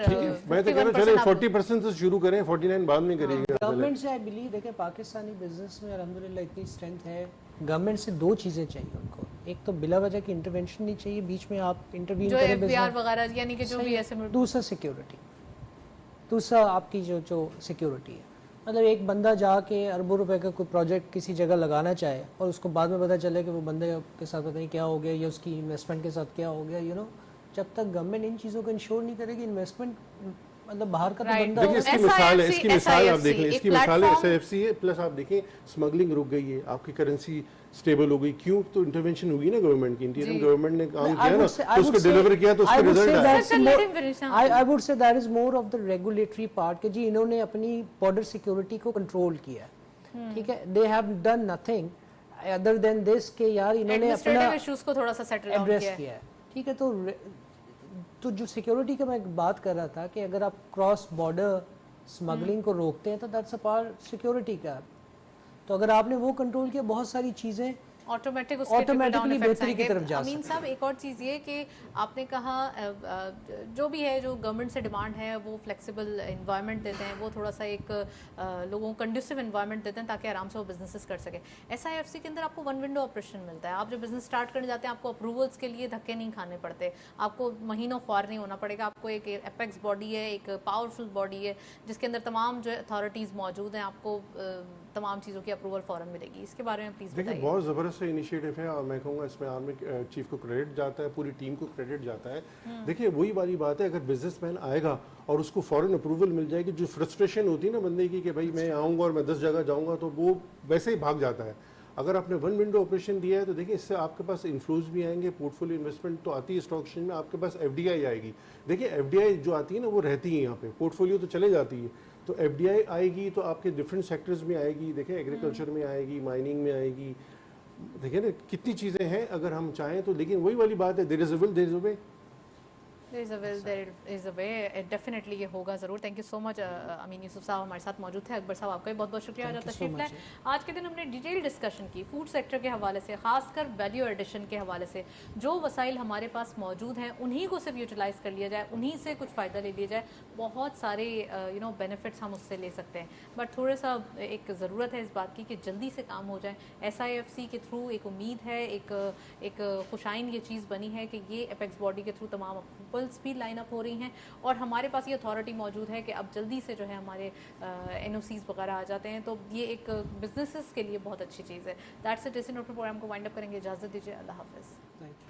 मैं तो कह रहा हूं चलिए 40% से शुरू करें, 49 बाद में करिएगा। गवर्नमेंट से आई बिलीव, देखिए पाकिस्तानी बिजनेस में अल्हम्दुलिल्लाह इतनी स्ट्रेंथ है, गवर्नमेंट से दो चीज़ें चाहिए उनको। एक तो बिला वजह की इंटरवेंशन नहीं चाहिए, बीच में आप इंटरव्यू करें FBR वगैरह, यानी कि जो भी ऐसे। दूसरा सिक्योरिटी, दूसरा आपकी जो सिक्योरिटी है, मतलब एक बंदा जाके अरबों रुपए का कोई प्रोजेक्ट किसी जगह लगाना चाहे और उसको बाद में पता चले कि वो बंदे के साथ पता नहीं क्या हो गया या उसकी इन्वेस्टमेंट के साथ क्या हो गया, यू नो, जब तक गवर्नमेंट इन चीज़ों को इंश्योर नहीं करेगी, इन्वेस्टमेंट मतलब बाहर का तो बंदा। देखिए इसकी मिसाल है, इसकी मिसाल आप देख लें, इसकी मिसाल है SIFC है, प्लस आप देखें स्मगलिंग रुक गई है, आपकी करेंसी स्टेबल हो गई, क्यों? तो इंटरवेंशन होगी ना गवर्नमेंट की, इंटीरियम गवर्नमेंट ने काम किया ना, तो उसको डिलीवर किया तो उसका रिजल्ट आया। आई would say that is more of the regulatory part कि जी इन्होंने अपनी बॉर्डर सिक्योरिटी को कंट्रोल किया है, ठीक है, they have done nothing other than this के यार इन्होंने अपना इश्यूज को थोड़ा सा सेटल डाउन किया है, ठीक है। तो जो सिक्योरिटी का मैं बात कर रहा था कि अगर आप क्रॉस बॉर्डर स्मगलिंग को रोकते हैं तो दैट्स अ पार्ट सिक्योरिटी का। तो अगर आपने वो कंट्रोल किया, बहुत सारी चीज़ें ऑटोमेटिकली बेहतरी की तरफ जा सकती है। अमीन साहब, एक और चीज़ ये कि आपने कहा जो भी है, जो गवर्नमेंट से डिमांड है वो फ्लेक्सिबल इन्वायरमेंट देते हैं, वो थोड़ा सा एक लोगों को कंड्यूसिव इन्वायरमेंट देते हैं ताकि आराम से वो बिजनेसेस कर सके। SIFC के अंदर आपको 1 विंडो ऑपरेशन मिलता है, आप जब बिजनेस स्टार्ट करने जाते हैं आपको अप्रूवल्स के लिए धक्के नहीं खाने पड़ते, आपको महीनों ख्वार नहीं होना पड़ेगा। आपको एक एपेक्स बॉडी है, एक पावरफुल बॉडी है जिसके अंदर तमाम जो अथॉरिटीज़ मौजूद हैं, आपको तमाम चीज़ों की अप्रूवल फौरन मिलेगी। इसके बारे में प्लीज़ बताइए। बहुत ज़बरदस्त इनिशिएटिव है और मैं कहूँगा इसमें आर्मी चीफ को क्रेडिट जाता है, पूरी टीम को क्रेडिट जाता है। देखिए वही वाली बात है, अगर बिजनेसमैन आएगा और उसको फौरन अप्रूवल मिल जाएगी, जो फ्रस्ट्रेशन होती है ना बंदे की कि भाई मैं आऊँगा और मैं 10 जगह जाऊँगा, तो वो वैसे ही भाग जाता है। अगर आपने 1 विंडो ऑपरेशन दिया है तो देखिए इससे आपके पास इन्फ्लोज भी आएंगे, पोर्टफोलियो इन्वेस्टमेंट तो आती है स्टॉक एक्सचेंज में, आपके पास FDI आएगी। देखिए FDI जो आती है ना वो रहती है यहाँ पे, पोर्टफोलियो तो चले जाती है, तो FDI आएगी तो आपके डिफरेंट सेक्टर्स में आएगी। देखिए एग्रीकल्चर में आएगी, माइनिंग में आएगी, देखिए ना कितनी चीज़ें हैं अगर हम चाहें तो। लेकिन वही वाली बात है, there is a will there is a way. There is a will, there is a way. Definitely ये होगा ज़रूर. Thank you so much. अमीन यूसुफ साहब हमारे साथ मौजूद थे. अकबर साहब आपका भी बहुत बहुत शुक्रिया आज तशरीफ लाए. आज के दिन हमने डिटेल डिस्कशन की फूड सेक्टर के हवाले से, खासकर वैल्यू एडिशन के हवाले से. जो वसाइल हमारे पास मौजूद हैं उन्हीं को सिर्फ यूटिलाइज़ कर लिया जाए, उन्हीं से कुछ फ़ायदा ले लिया जाए. बहुत सारे बेनिफिट्स हम उससे ले सकते हैं. बट थोड़ा सा एक ज़रूरत है इस बात की कि जल्दी से काम हो जाए. SIFC के थ्रू एक उम्मीद है, एक खुशाइन ये चीज़ बनी है कि ये एपेक्स बॉडी के थ्रू तमाम अप्रूवल्स भी लाइन अप हो रही हैं और हमारे पास ये अथॉरिटी मौजूद है कि अब जल्दी से जो है हमारे NOCs वगैरह आ जाते हैं. तो ये एक बिजनेसेस के लिए बहुत अच्छी चीज़ है. That's it. इसी नोट पर प्रोग्राम को वाइंड अप करेंगे. इजाज़त दीजिए. अल्लाह हाफ़िज़. Thank you.